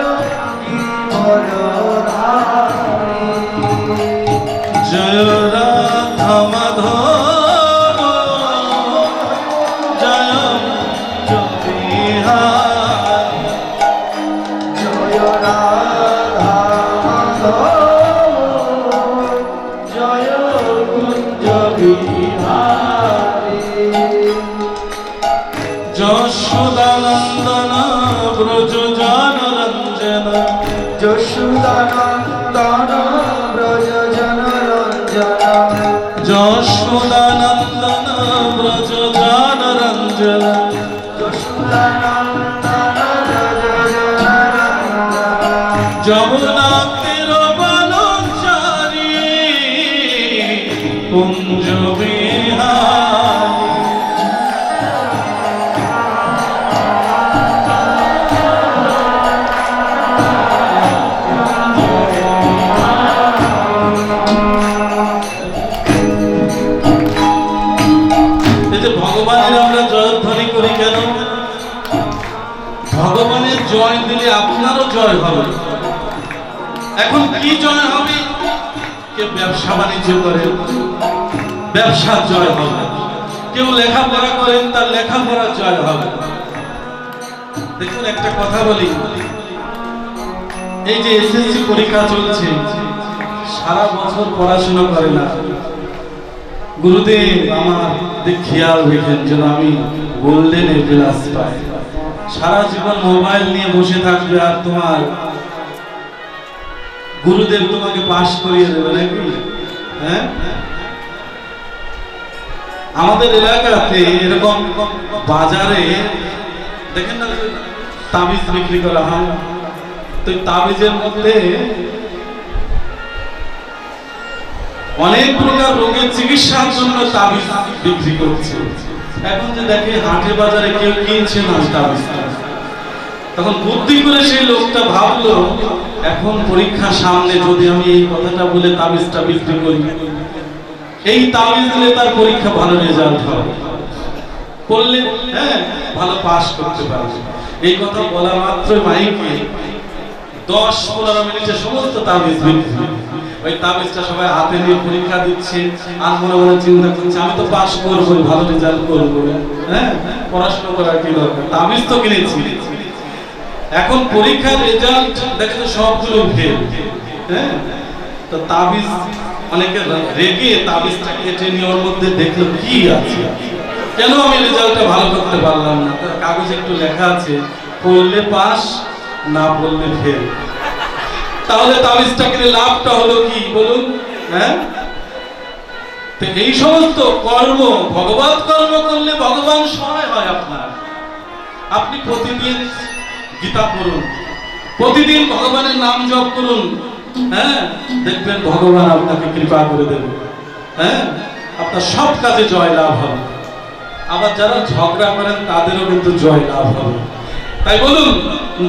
B: গিরিবরধারী
A: জয় রাধা মাধব জয় বিহারী
B: জয় রাধা মাধব জয় কুঞ্জ বিহারী
A: যশোদানন্দন ব্রজ জনরঞ্জন
B: যশোদানন্দন ব্রজ জনরঞ্জন
A: যশোদানন্দন ব্রজ জনরঞ্জন
B: যশোদানন্দন ব্রজ জনরঞ্জন
A: যমুনা তীর বনচারী কুঞ্জ বিহারী এই যে ভগবানের আমরা জয়ধ্বনি করি কেন? ভগবানের জয় দিলে আপনারও জয় হবে। এখন কি জয় হবে? কেউ ব্যবসা বাণিজ্য করে, ব্যবসার জয় হবে। কেউ লেখাপড়া করেন, তার লেখাপড়ার জয় হবে। দেখুন একটা কথা বলি, এই যে এসএসসি পরীক্ষা চলছে, সারা বছর পড়াশোনা করে না। গুরুদেব আমার দিক খেয়াল রেখেন যেন আমি গোল্ডেন এ প্লাস পাই। সারা জীবন মোবাইল নিয়ে বসে থাকবে আর তোমার গুরুদেব তোমাকে পাস করিয়ে দেবে নাকি? হ্যাঁ, আমাদের এলাকাতে এরকম বাজারে দেখেন না তাবিজ বিক্রি করা হয়, তো তাবিজের মধ্যে অনেক প্রকার রোগের চিকিৎসার জন্য তাবিজ বিক্রি করছে। এখন যে দেখে হাটে বাজারে কেউ কিনছে না তাবিজ, তখন বুদ্ধি করে সেই লোকটা ভাবলো এখন পরীক্ষা সামনে, যদি আমি এই কথাটা বলে তাবিজটা বিক্রি করি, এই তাবিজ দিলে তার পরীক্ষা ভালো রেজাল্ট হবে, পড়লে হ্যাঁ ভালো পাস করতে পারবে। এই কথা বলা মাত্র মাইকে 10-15 মিনিটে সমস্ত তাবিজ বিক্রি। ওই তাবিজটা সবাই হাতে নিয়ে পরীক্ষা দিচ্ছে আর মনে মনে চিন্তা করছে আমি তো পাস করবো, ভালো রেজাল্ট করবো, হ্যাঁ পড়াশোনা করার কি দরকার, তাবিজ তো কিনেছি। এখন পরীক্ষার রেজাল্ট দেখে সবগুলো ফেল। হ্যাঁ, তো তাবিজ অনেকে রেগে তাবিজটা কেটে নিয়ে ওর মধ্যে দেখলো কি আছে, কেন আমি রেজাল্টটা ভালো করতে পারলাম না। তার কাগজে একটু লেখা আছে পড়লে পাস, না পড়লে ফেল। তাহলে তাবিজটা কিনে লাভটা হলো কি বলুন? হ্যাঁ, তো এই সমস্ত কর্ম ভগবত কর্ম করলে ভগবান সহায় হয় আপনার। আপনি প্রতিদিন গীতা পড়ুন, প্রতিদিন ভগবানের নাম জপ করুন, হ্যাঁ দেখবেন ভগবান আপনাকে কৃপা করে দেবে। হ্যাঁ, আপনার সব কাজে জয় লাভ হবে। আবার যারা ঝগড়া করেন তাদেরও কিন্তু জয় লাভ হবে। তাই বলুন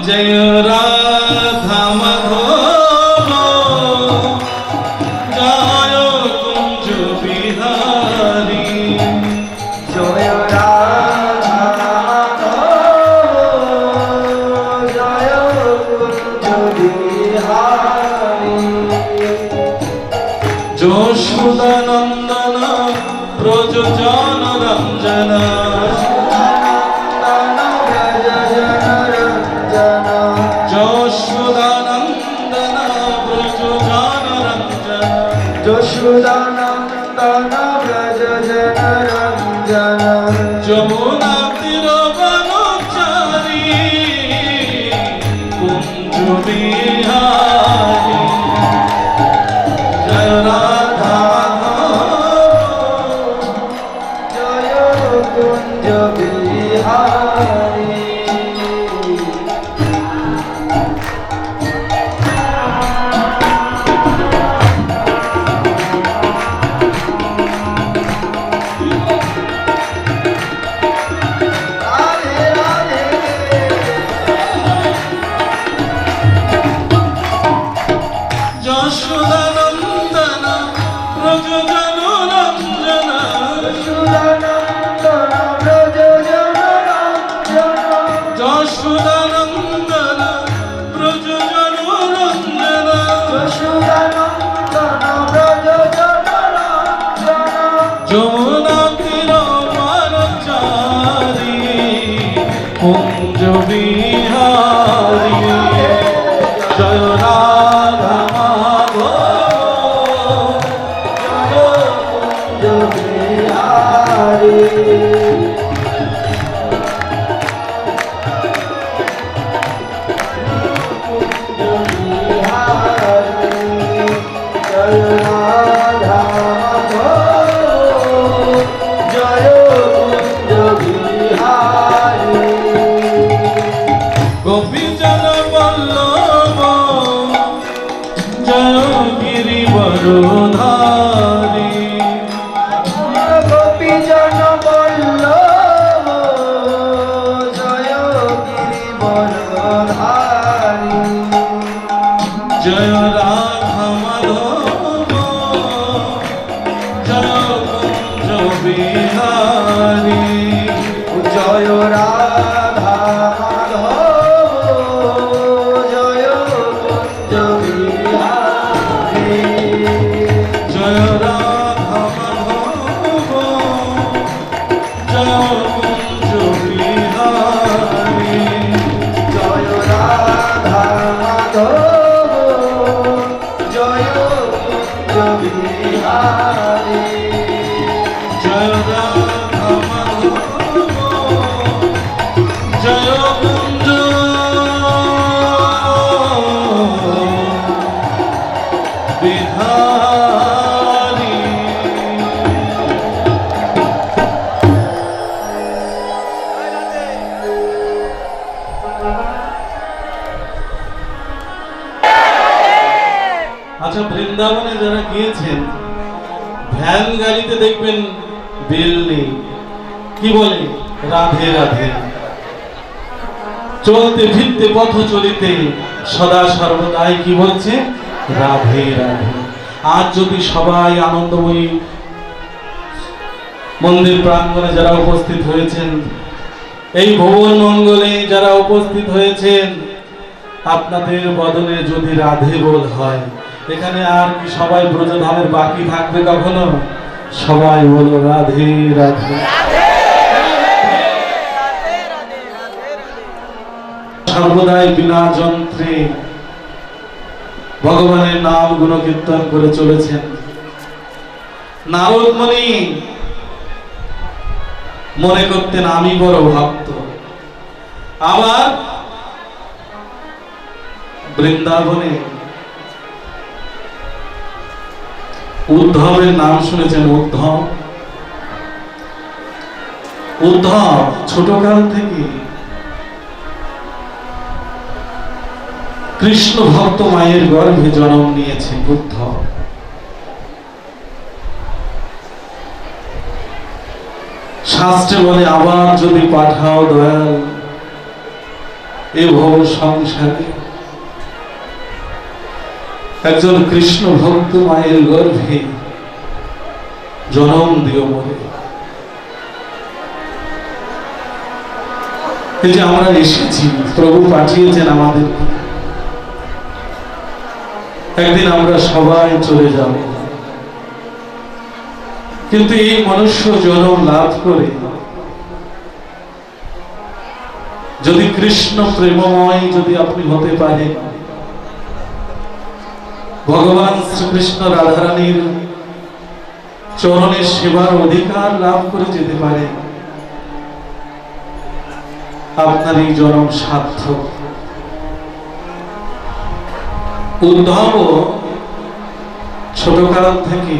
A: জয় রাধা মাধব জয় কুঞ্জ বিহারী
B: জয় রাধা মাধব জয় কুঞ্জ বিহারী
A: যশোদানন্দন ব্রজ জনরঞ্জন যশোদানন্দন ব্রজ জনরঞ্জন
B: যশোদানন্দন ব্রজ জনরঞ্জন
A: যমুনা তীর বনচারী কুঞ্জ বিহারী জয় রাধা মাধব
B: জয় কুঞ্জ বিহারী জয় রাধা মাধব জয় কুঞ্জ বিহারী
A: গোপীজন বল্লভ জয় গিরিবরধারী
B: গোপীজন বল্লভ জয় গিরিবরধারী
A: জয় রাধা মাধব জয় কুঞ্জ বিহারী
B: জয় রাধা মাধব জয় কুঞ্জ বিহারী
A: জয় রাধা মাধব জয় কুঞ্জ বিহারী
B: জয় রাধা মাধব জয় কুঞ্জ বিহারী
A: জয় রাধা মাধব জয় কুঞ্জ বিহারী আচ্ছা, বৃন্দাবনে যারা গিয়েছেন ভ্যান গাড়িতে দেখবেন বেল নেই, কি বলে রাধে রাধে। চলতে ফিরতে পথ চলিতে সদা সর্বদাই কি বলছে রাধে রাধে। আজ যদি সবাই আনন্দময়ী মন্দির প্রাঙ্গণে যারা উপস্থিত হয়েছেন, এই ভুবন মঙ্গলে যারা উপস্থিত হয়েছেন, আপনাদের বদনে যদি রাধে বল হয়, এখানে আর কি সবাই ব্রজধামের বাকি থাকবে কখনো? সবাই বলো রাধে রাধে। সর্বদাই বিনা যন্ত্রে ভগবানের নাম গুণকীর্তন করে চলেছেন। নারদ মুনি মনে করতেন আমি বড় ভক্ত। আবার বৃন্দাবনে উদ্ধবের নাম শুনেছেন। উদ্ধব ছোটকাল থেকে কৃষ্ণ ভক্ত মায়ের গর্ভে জন্ম নিয়েছে। উদ্ধব শাস্ত্রে বলে আবার যদি পাঠাও দয়াল এ ভব সংসারে, একজন কৃষ্ণ ভক্ত মায়ের গর্ভে জন্ম দিও বলে। এই যে আমরা এসেছি, প্রভু পাঠিয়েছেন আমাদের, একদিন আমরা সবাই চলে যাব, কিন্তু এই মনুষ্য জন্ম লাভ করে যদি কৃষ্ণ প্রেমময় যদি আপনি হতে পারেন, ভগবান শ্রীকৃষ্ণ রাধারানীর চরণের সেবার অধিকার লাভ করে যেতে পারে, আপনার এই জন্ম সার্থক। উদ্ধব ছোটকাল থেকে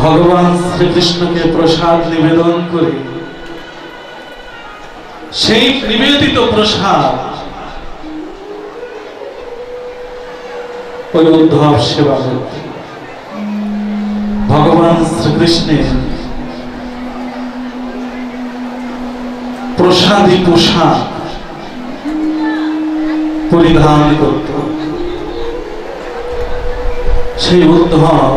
A: ভগবান শ্রীকৃষ্ণকে প্রসাদ নিবেদন করে সেই নিবেদিত প্রসাদ ওই উদ্ধব সেবা করতে ভগবান শ্রীকৃষ্ণের প্রসাদী পোশাক পরিধান করত। সেই উদ্ধব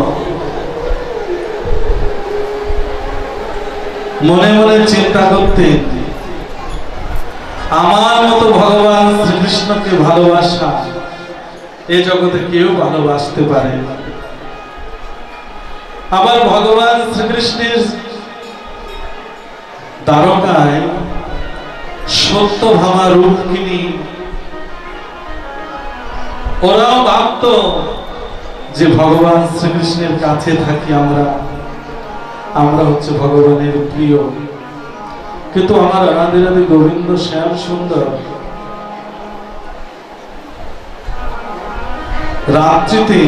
A: মনে মনে চিন্তা করতেন, আমার মতো ভগবান শ্রীকৃষ্ণকে ভালোবাসা এ জগতে কেউ ভালোবাসতে পারে না। আবার ভগবান শ্রীকৃষ্ণের দ্বারকায় সত্যভামা রূপকিনী, ওরাও ভাবত যে ভগবান শ্রীকৃষ্ণের কাছে থাকি আমরা হচ্ছে ভগবানের প্রিয়। কিন্তু আমার রাধে রাধে গোবিন্দ শ্যাম সুন্দর রাত্রিতে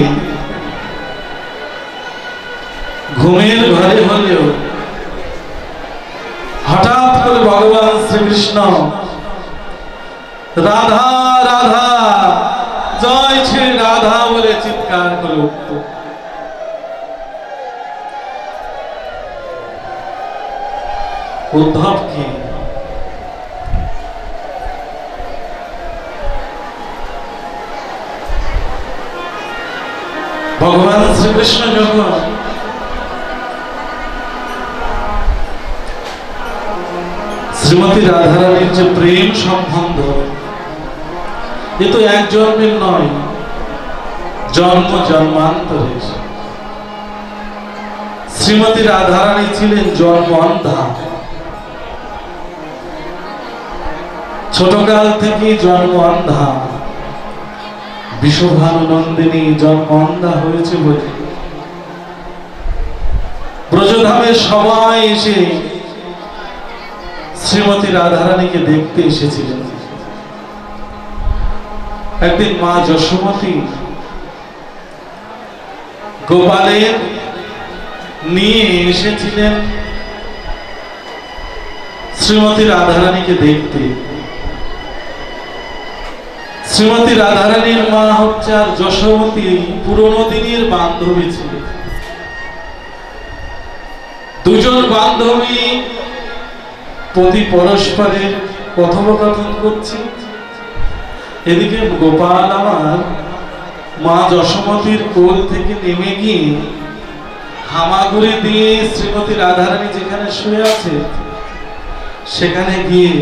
A: ঘুমের ঘরে হলেও হঠাৎ করে ভগবান শ্রীকৃষ্ণ রাধা রাধা জয় শ্রী রাধা বলে চিৎকার করে উঠত। উদ্ধব কি ভগবান শ্রীকৃষ্ণ যখন শ্রীমতী রাধারানীর যে প্রেম সম্বন্ধ, এ তো এক জন্মের নয়, জন্ম জন্মান্তরের। শ্রীমতী রাধারানী ছিলেন জন্ম অন্ধা, ছোটকাল থেকে জন্ম অন্ধা। বিশ্বভানুনন্দিনী জন্ম অন্ধা হয়েছে বলে ব্রজধামের সবাই এসে শ্রীমতী রাধারানীকে দেখতে এসেছিলেন। একদিন মা যশোমতী গোপালের নিয়ে এসেছিলেন শ্রীমতী রাধারানীকে দেখতে। শ্রীমতী রাধারানীর মা হচ্ছে আর যশোমতী পুরনো দিনের বান্ধবী ছিল। দুজন বান্ধবী প্রতি পরস্পরের কথোপকথন করছে। এদিকে গোপাল আমার মা যশোমতীর কোল থেকে নেমে গিয়ে হামাগুড়ি দিয়ে শ্রীমতী রাধারানী যেখানে শুয়ে আছে সেখানে গিয়ে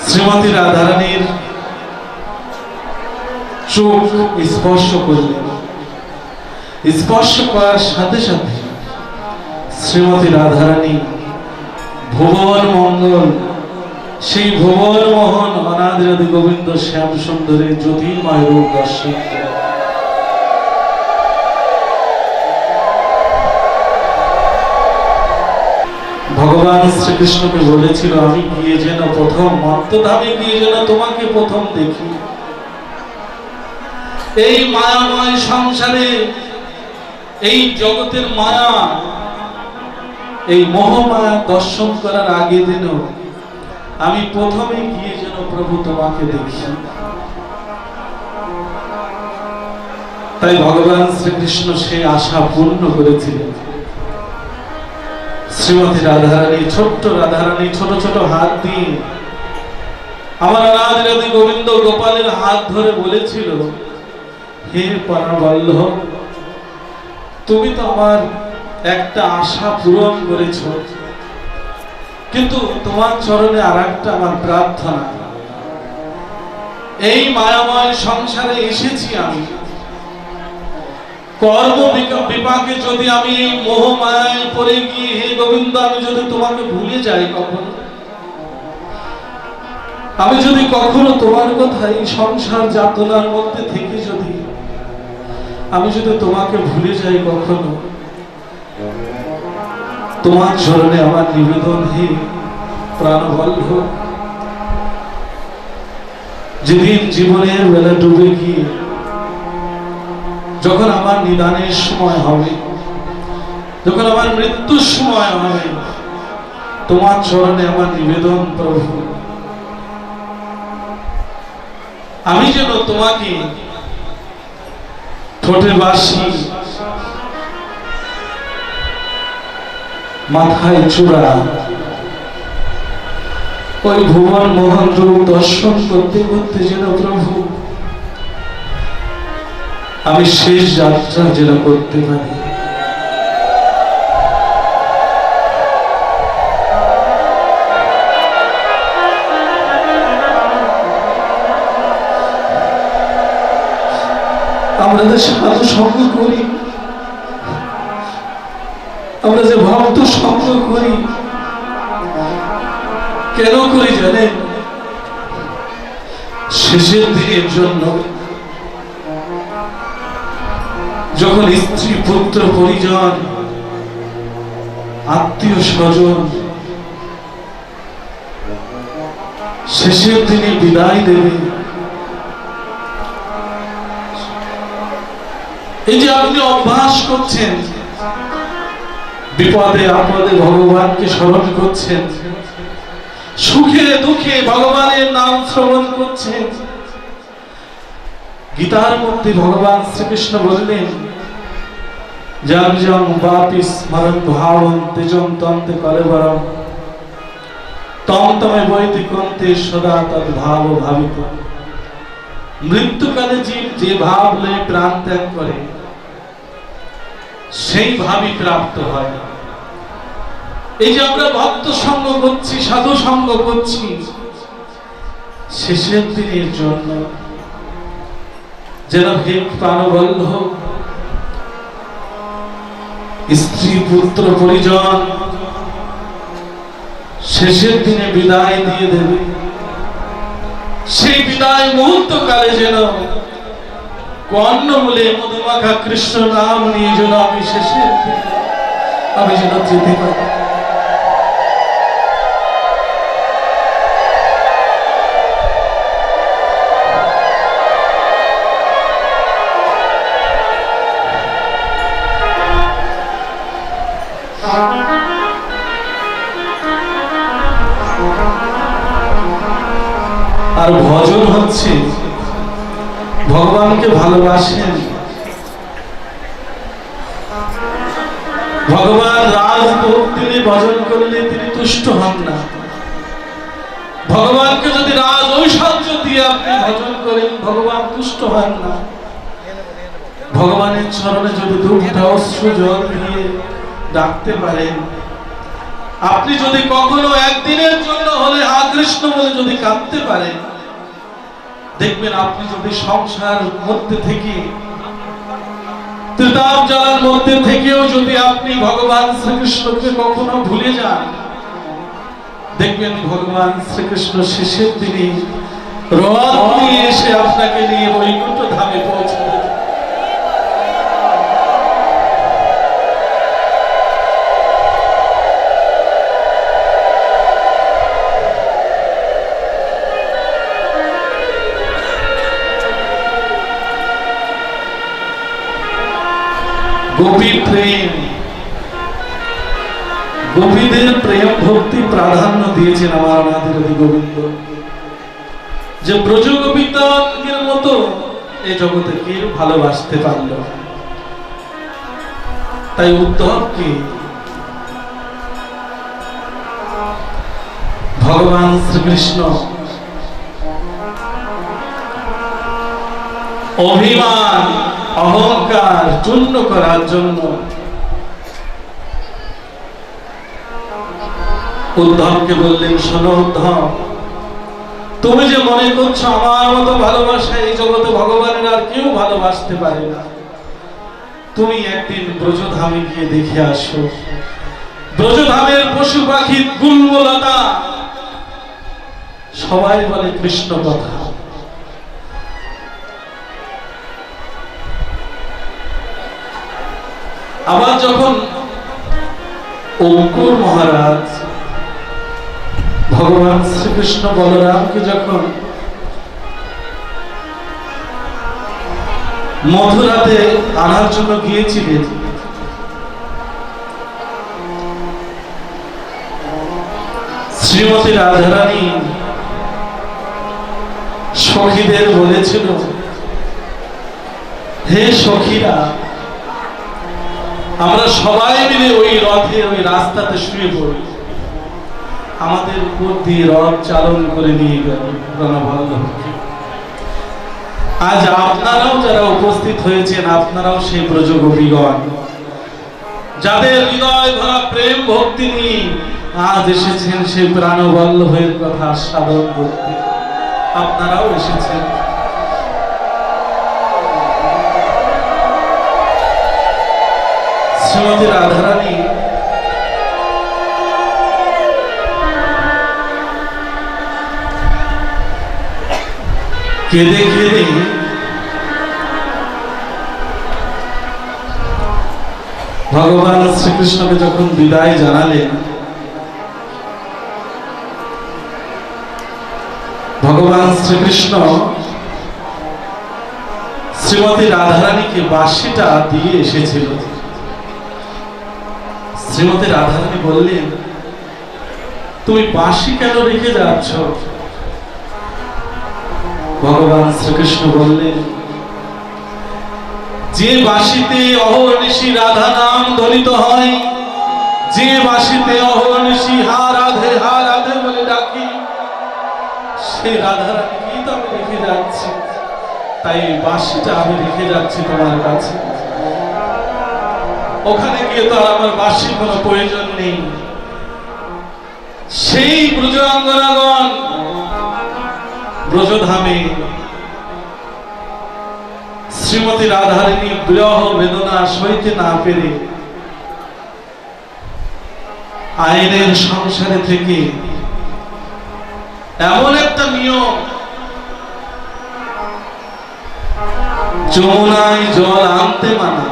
A: শ্রীমতী রাধারানীর চোখ স্পর্শ করলেন। স্পর্শ করার সাথে সাথে শ্রীমতী রাধারানী ভুবন মঙ্গল, সেই ভুবন মোহন অনাদিরাদি গোবিন্দ শ্যাম সুন্দরের জ্যোতির্ময় রূপ দর্শন করেন। ভগবান শ্রীকৃষ্ণকে বলেছিল, আমি গিয়ে যেন প্রথম মর্তধামে গিয়ে যেন তোমাকে প্রথম দেখি। এই মায়াময় সংসারে, এই জগতের মায়া, এই মোহমায়া দর্শন করার আগে যেন আমি প্রথমে গিয়ে যেন প্রভু তোমাকে দেখি। তাই ভগবান শ্রীকৃষ্ণ সেই আশা পূর্ণ করেছিলেন। শ্রীমতী রাধারানী, ছোট্ট রাধারানী ছোট ছোট হাত দিয়ে আমার অনাদিরাদি গোবিন্দ গোপালের হাত ধরে বলেছিল, হে প্রাণবল্লভ, তুমি তো আমার একটা আশা পূরণ করেছ, কিন্তু তোমার চরণে আর একটা আমার প্রার্থনা। এই মায়াময় সংসারে এসেছি আমি, কর্ম বিপাকে যদি আমি এই মোহ মায়ায় পড়ে গিয়ে হে গোবিন্দ আমি যদি তোমাকে ভুলে যাই কখনো, আমি যদি কখনো তোমার কথা এই সংসার যাতনার মধ্যে থেকে যদি আমি যদি তোমাকে ভুলে যাই কখনো, তোমার চরণে আমার নিবেদন, হে প্রাণবল্লভ, যেদিন জীবনের বেলা ডুবে গিয়ে যখন আমার নিদানের সময় হবে, যখন আমার মৃত্যুর সময় হবে, তোমার চরণে আমার নিবেদন প্রভু, আমি যেন তোমাকে ঠোঁটে বাসি, মাথায় চূড়া, ওই ভুবন মোহন রূপ দর্শন করতে করতে যেন প্রভু আমি শেষ যাত্রা যেন করতে পারি। আমরা যে সাধু সঙ্গ করি, আমরা যে ভক্ত সঙ্গ করি, কেন করি জানেন? শেষের দিনের জন্য, যখন স্ত্রী পুত্র পরিজন আত্মীয় স্বজন শেষের দিনে বিদায় দেবে, আপনি অভ্যাস করছেন, বিপদে আপদে ভগবানকে স্মরণ করছেন, সুখে দুঃখে ভগবানের নাম শ্রবণ করছেন। গীতার মধ্যে ভগবান শ্রীকৃষ্ণ বললেন, জং জং বাপি স্মরণ ভাবং তেজং তন্তে কলেবরম তম তমে বৈদিকন্তে সদা তদ ভাব ভাবিত। মৃত্যুকালে জীব যে ভাব লয়ে প্রাণ ত্যাগ করে সেই ভাবই প্রাপ্ত হয়। এই যে আমরা ভক্ত সঙ্গ করছি, সাধু সঙ্গ করছি, শেষের দিনের জন্য যেন হে প্রাণবল্লভ স্ত্রী পুত্র পরিজন শেষের দিনে বিদায় দিয়ে দেবে। সেই বিদায় মুহূর্ত কালে যেন কর্ণমূলে মধুমাখা কৃষ্ণ নাম নিয়ে যেন আমি শেষের দিনে আমি যেন যেতে পারি। আর ভজন হচ্ছে ভগবানকে ভালোবাসেন। ভগবান রাজভোগ তিনি ভজন করলে তিনি তুষ্ট হন না। ভগবানকে যদি রাজ ঐশ্বর্য দিয়ে আপনি ভজন করেন, ভগবান তুষ্ট হন না। ভগবানের চরণে যদি দুঃখটা অশ্রু জল দিয়ে ডাকতে পারেন, আপনি যদি কখনো একদিনের জন্য হলে হা কৃষ্ণ বলে যদি কাঁদতে পারেন, দেখবেন আপনি যদি সংসার মধ্যে থেকে ত্রিতাপ জ্বালার মধ্যে থেকেও যদি আপনি ভগবান শ্রীকৃষ্ণকে কখনো ভুলে যান, দেখবেন ভগবান শ্রীকৃষ্ণ শেষের দিনে রথ নিয়ে এসে আপনাকে নিয়ে বৈকুণ্ঠ ধামে পৌঁছে দেবে। গোপী প্রেম, গোপীদের প্রেম ভক্তি প্রাধান্য দিয়েছেন আমার অনাদিরাদি গোবিন্দ। যে ব্রজ গোপীদের মতো এই জগতে কেউ ভালোবাসতে পারল। তাই উদ্ধবকে ভগবান শ্রীকৃষ্ণ অভিমান অহংকার চূর্ণ করার জন্য উদ্ধবকে বললেন, শোনো উদ্ধব, তুমি যে মনে করছো আমার মতো ভালোবাসা এই জগতে ভগবানের আর কেউ ভালোবাসতে পারে না, তুমি একদিন ব্রজধামে গিয়ে দেখে আসো। ব্রজধামের পশু পাখি গুল্মলতা সবাই বলে কৃষ্ণ কথা। আবার যখন অঙ্কুর মহারাজ ভগবান শ্রীকৃষ্ণ বলরামকে যখন মথুরাতে আনার জন্য গিয়েছিলেন, শ্রীমতী রাধারানী সখীদের বলেছিল, হে সখীরা, আমরা সবাই মিলে ওই রথে ওই রাস্তাতে শুয়ে পড়ি, আমাদের উপর দিয়ে রথ চালন করে নিয়ে গেল প্রণবল্লভকে। আজ আপনারাও যারা উপস্থিত হয়েছেন, আপনারাও সেই ব্রজগোপীগণ যাদের হৃদয় ভরা প্রেম ভক্তি নিয়ে আজ এসেছেন সেই প্রাণবল্লভের কথা সাধন করতে, আপনারাও এসেছেন। শ্রীমতী রাধারানী কেঁদে কেঁদে ভগবান শ্রীকৃষ্ণকে যখন বিদায় জানালেন, ভগবান শ্রীকৃষ্ণ শ্রীমতী রাধারানীকে বাঁশিটা দিয়ে এসেছিল। শ্রীমতী রাধারানী বললেন, তুমি বাঁশি কেন রেখে যাচ্ছ? ভগবান শ্রীকৃষ্ণ বললেন, যে বাঁশিতে অহর্নিশি রাধা নাম ধ্বনিত হয়, যে বাঁশিতে অহর্নিশি হা রাধে বলে ডাকি, সে রাধারানীকেই তো আমি রেখে যাচ্ছি। তাই বাঁশিটা আমি রেখে যাচ্ছি তোমার কাছে। ওখানে গিয়ে তো আর আমার বাঁশির কোনো প্রয়োজন নেই। সেই ব্রজাঙ্গনাগণ ব্রজধামে শ্রীমতী রাধারানী বিরহ বেদনা সইতে না পেরে আইনের সংসারে থেকে এমন একটা নিয়ম, যমুনায় জল আনতে মানা,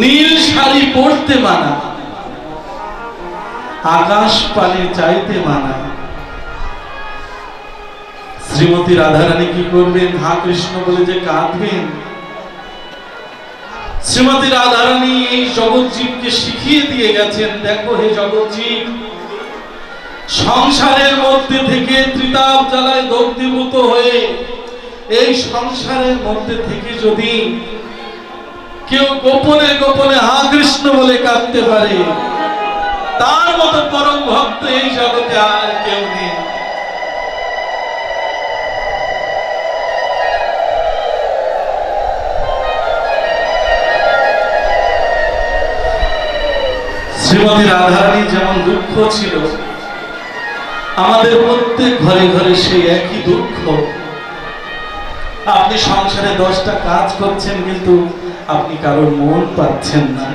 A: নীল শাড়ি পরতে মানা, আকাশ পানে চাইতে মানা। শ্রীমতী রাধারানী কি করবেন? হা কৃষ্ণ বলে যে কাঁদবেন। শ্রীমতী রাধারানী এই জগৎজীবকে শিখিয়ে দিয়ে গেছেন, দেখো হে জগৎজীব, সংসারের মধ্যে থেকে ত্রিতাপ জ্বালায় দগ্ধীভূত হয়ে এই সংসারের মধ্যে থেকে যদি কেউ গোপনে গোপনে হা কৃষ্ণ বলে কাঁদতে পারে, তার মতো পরম ভক্ত এই জগতে আর কেউ নেই। শ্রীমতী রাধারানী যেমন দুঃখ ছিল, আমাদের প্রত্যেক ঘরে ঘরে সেই একই দুঃখ। আপনি সংসারে 10টা কাজ করছেন, কিন্তু আপনি কারোর মন পাচ্ছেন না।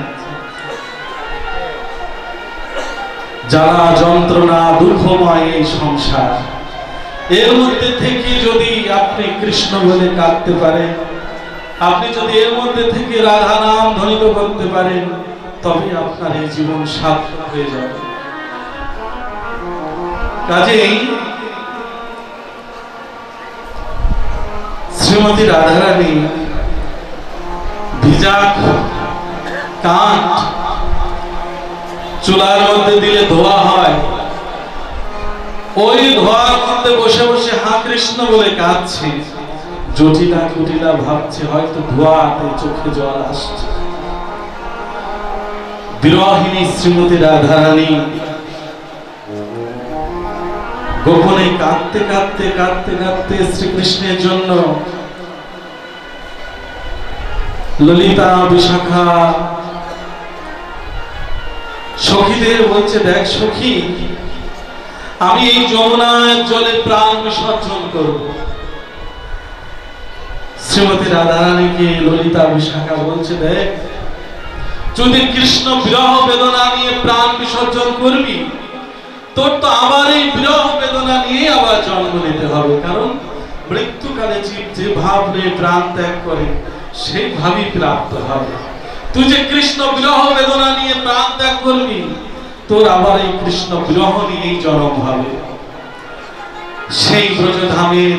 A: যারা যন্ত্রণা দুঃখময় এই সংসার, এর মধ্যে থেকে যদি আপনি কৃষ্ণ বলে কাঁদতে পারেন, আপনি যদি এর মধ্যে থেকে রাধা নাম ধ্বনিত করতে পারেন, তবে আপনার এই জীবন সার্থক হয়ে যাবে। কাজেই শ্রীমতী রাধারানী ভিজা কাঠ চুলার মধ্যে দিলে ধোয়া হয়, ওই ধোয়ার মধ্যে বসে বসে হা কৃষ্ণ বলে কাঁদছে। জটিলা কুটিলা ভাবছে হয়তো ধোয়াতে চোখে জল আসছে। বিরহিনী শ্রীমতী রাধারানী গোপনে কাঁদতে কাঁদতে কাঁদতে কাঁদতে শ্রীকৃষ্ণের জন্য ললিতা বিশাখা সখীদের বলছে, দেখ সখী, আমি এই যমুনার জলে প্রাণ বিসর্জন করব। শ্রীমতী রাধারানীকে ললিতা বিশাখা বলছে, দেখ, যদি কৃষ্ণ বিরহ বেদনা নিয়ে প্রাণ বিসর্জন করবি, তোর তো আবার এই বিরহ বেদনা নিয়ে আবার জন্ম নিতে হবে। কারণ মৃত্যুকালে জীব যে ভাব নিয়ে প্রাণ ত্যাগ করে, সেই ভাবই প্রাপ্ত হবে। তুই যে কৃষ্ণ বিরহ বেদনা নিয়ে প্রাণ ত্যাগ করবি, তোর আবার এই কৃষ্ণ বিরহ নিয়েই জন্ম হবে। সেই ব্রজধামের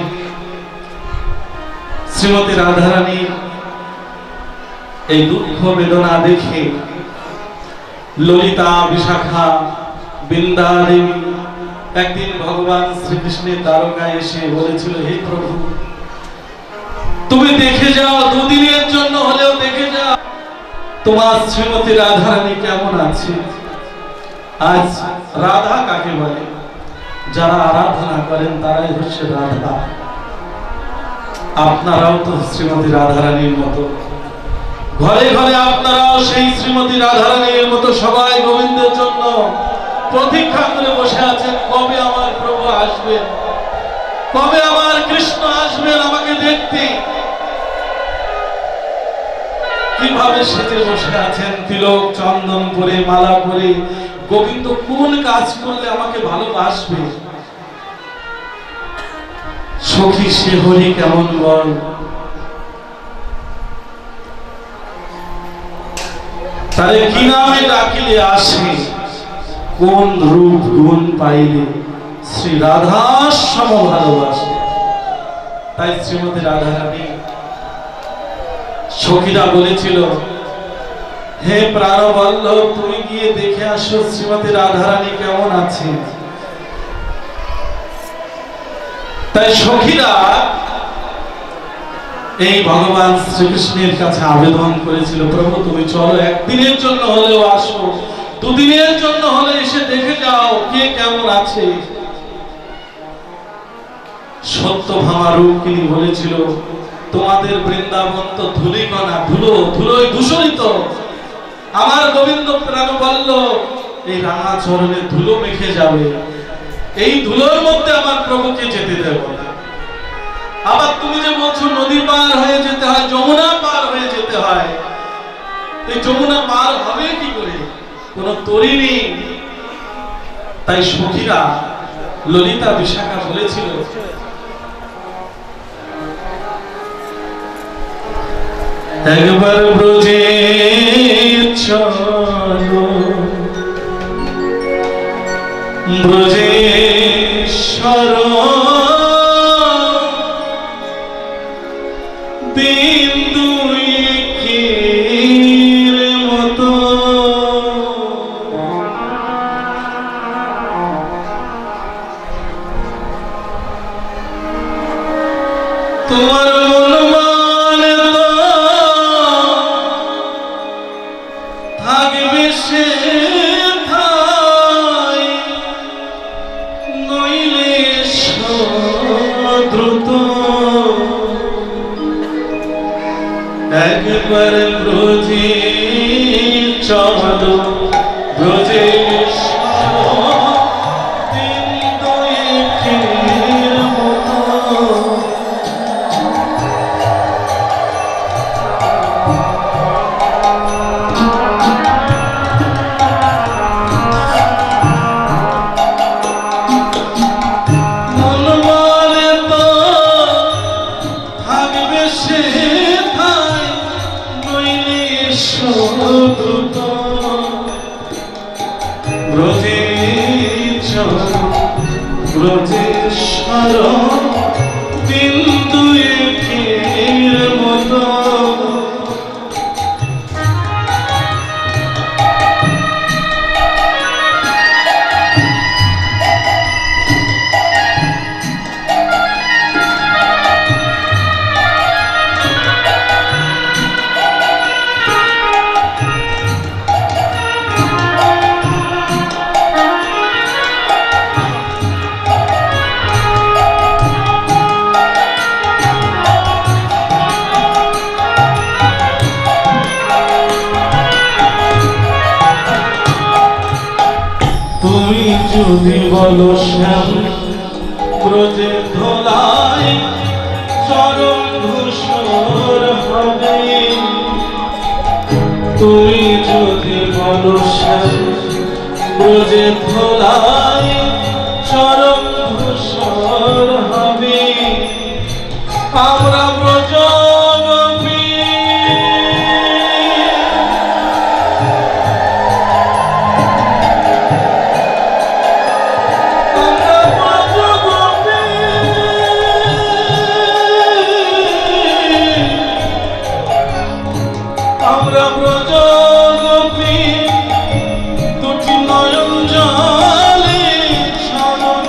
A: শ্রীমতী রাধারানীর এই দুঃখ বেদনা দেখে ললিতা বিশাখা বৃন্দা দেবী একদিন ভগবান শ্রীকৃষ্ণের দ্বারকায় এসে বলেছিল, হে প্রভু, তুমি দেখে যাও, দুদিনের জন্য হলেও দেখে যাও তোমার শ্রীমতী রাধারানী কেমন আছে। আজ রাধা কাকে বলে? যারা আরাধনা করেন তারাই হচ্ছে রাধা। আপনারাও তো শ্রীমতী রাধারানীর মতো, ঘরে ঘরে আপনারাও সেই শ্রীমতী রাধারানীর মতো সবাই গোবিন্দের জন্য প্রতীক্ষা করে বসে আছেন, কবে আমার প্রভু আসবেন, কবে আমার কৃষ্ণ আসবেন আমাকে দেখতে। কিভাবে সেজে বসে আছেন, তিলক চন্দন পরে মালা পরে, গোবিন্দ কোন কাজ করলে আমাকে ভালোবাসবে। সখী সে হরি কেমন বল, তারে কি নামে ডাকিলে আসে, কোন রূপ গুণ পাইলে শ্রী রাধার সম ভালোবাসে। তাই শ্রীমতী রাধারানী সখীরা বলেছিল, হে প্রাণবল্লভ, তুমি গিয়ে দেখে আসো শ্রীমতী রাধারানী কেমন আছে। তাই সখীরা এই ভগবান শ্রীকৃষ্ণের কাছে আবেদন করেছিল, প্রভু তুমি চলো, একদিনের জন্য হলেও আসো, দুদিনের জন্য হলে এসে দেখে যাও কে কেমন আছে। সত্যভামা রূপিণী বলেছিল, তোমাদের বৃন্দাবন তো ধূলিকণা, ধুলোয় দূষিত, আমার গোবিন্দ প্রাণবল্লভ এই রাঙা চরণে ধুলো মেখে যাবে, এই ধুলোর মধ্যে আমার প্রভুকে যেতে দেব না। আবার তুমি যে বলছো নদী পার হয়ে যেতে হয়, যমুনা পার হয়ে যেতে হয়, এই যমুনা পার হবে কি করে, কোন তরি নেই। তাই সখীরা ললিতা বিশাখা বলেছিল, একবার ব্রজে চলো, ব্রজেশ্বর বিন্দু একের মতো, তোমার মন মানে তো থাকবে সে ঠাই, নইলে দ্রুত। একবার ব্রজে চলো, ব্রজেশ্বর বিন্দু একের মতো, মন মানে তো থাকবে সে ঠাই, নইলে দ্রুত। ব্রজে চলো, ব্রজেশ্বর বিন্দু একের মতো, তুমি যদি বলো শ্যাম ব্রজে ধোলাই চরণ ধূসর হবে, তুমি যদি বলো শ্যাম ব্রজে ধোলাই চরণ ধূসর হবে, আমরা ব্রজ আমরা ব্রজ গোপী, দুটি নয়ন জলে চরণ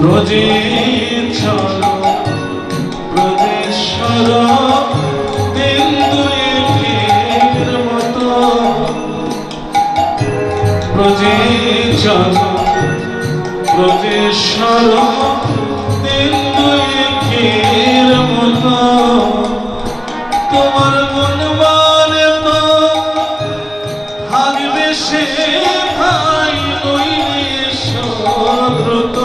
A: ব্রজেশ্বর ব্রজেশ্বর বিন্দুয়ের মতো ব্রজেশ্বর ব্রজেশ্বর বিন্দুয়ের মতো তোমার মন মানে তো থাকবে সে ভাই দ্রুত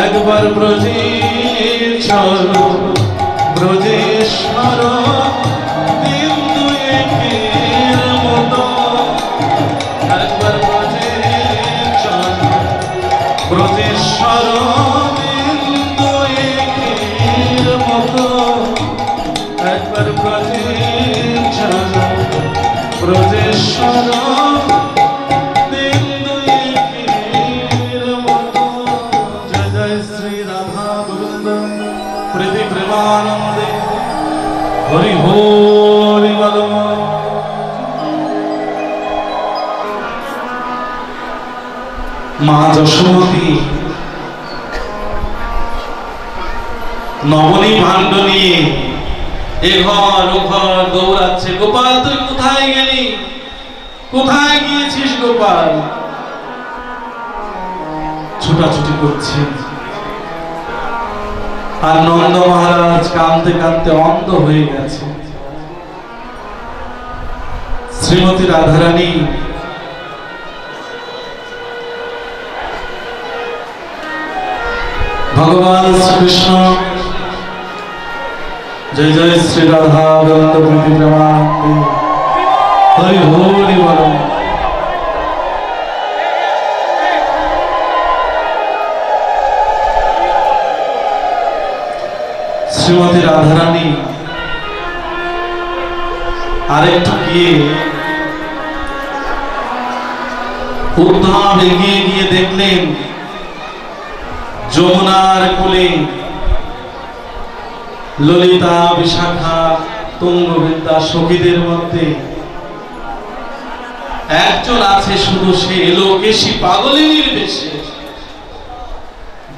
A: একবার ব্রজেশ্বর ব্রজেশ্বর বিন্দু একের মতো একবার ব্রজেশ্বর ব্রজেশ্বর বিন্দু একের মতো একবার ব্রজেশ্বর ব্রজেশ্বর বিন্দু একের মতো জয় জয় শ্রী রাধা গোবিন্দ প্রীতি প্রেমানন্দে হরি হরি বল মা যশোমতী নবনী ভাণ্ড নিয়ে এ ঘর ও ঘর দৌড়াচ্ছে। গোপাল তুই কোথায় গেলি? কোথায় গিয়েছিস গোপাল? ছুটাছুটি করছে। আর নন্দ মহারাজ কাঁদতে কাঁদতে অন্ধ হয়ে গেছে। শ্রীমতী রাধারানী ভগবান শ্রীকৃষ্ণ জয় জয় শ্রী রাধা গোবিন্দ প্রীতি প্রেমানন্দে হরি হরি বল শ্রীমতী রাধারানী আরেকটু গিয়ে উদ্ধব এগিয়ে গিয়ে দেখলেন যমুনার কোলে ললিতা বিশাখা তুঙ্গবিদ্যা সখীদের মধ্যে একজন আছে, শুধু সে এলোকেশী পাগলিনীর বেশে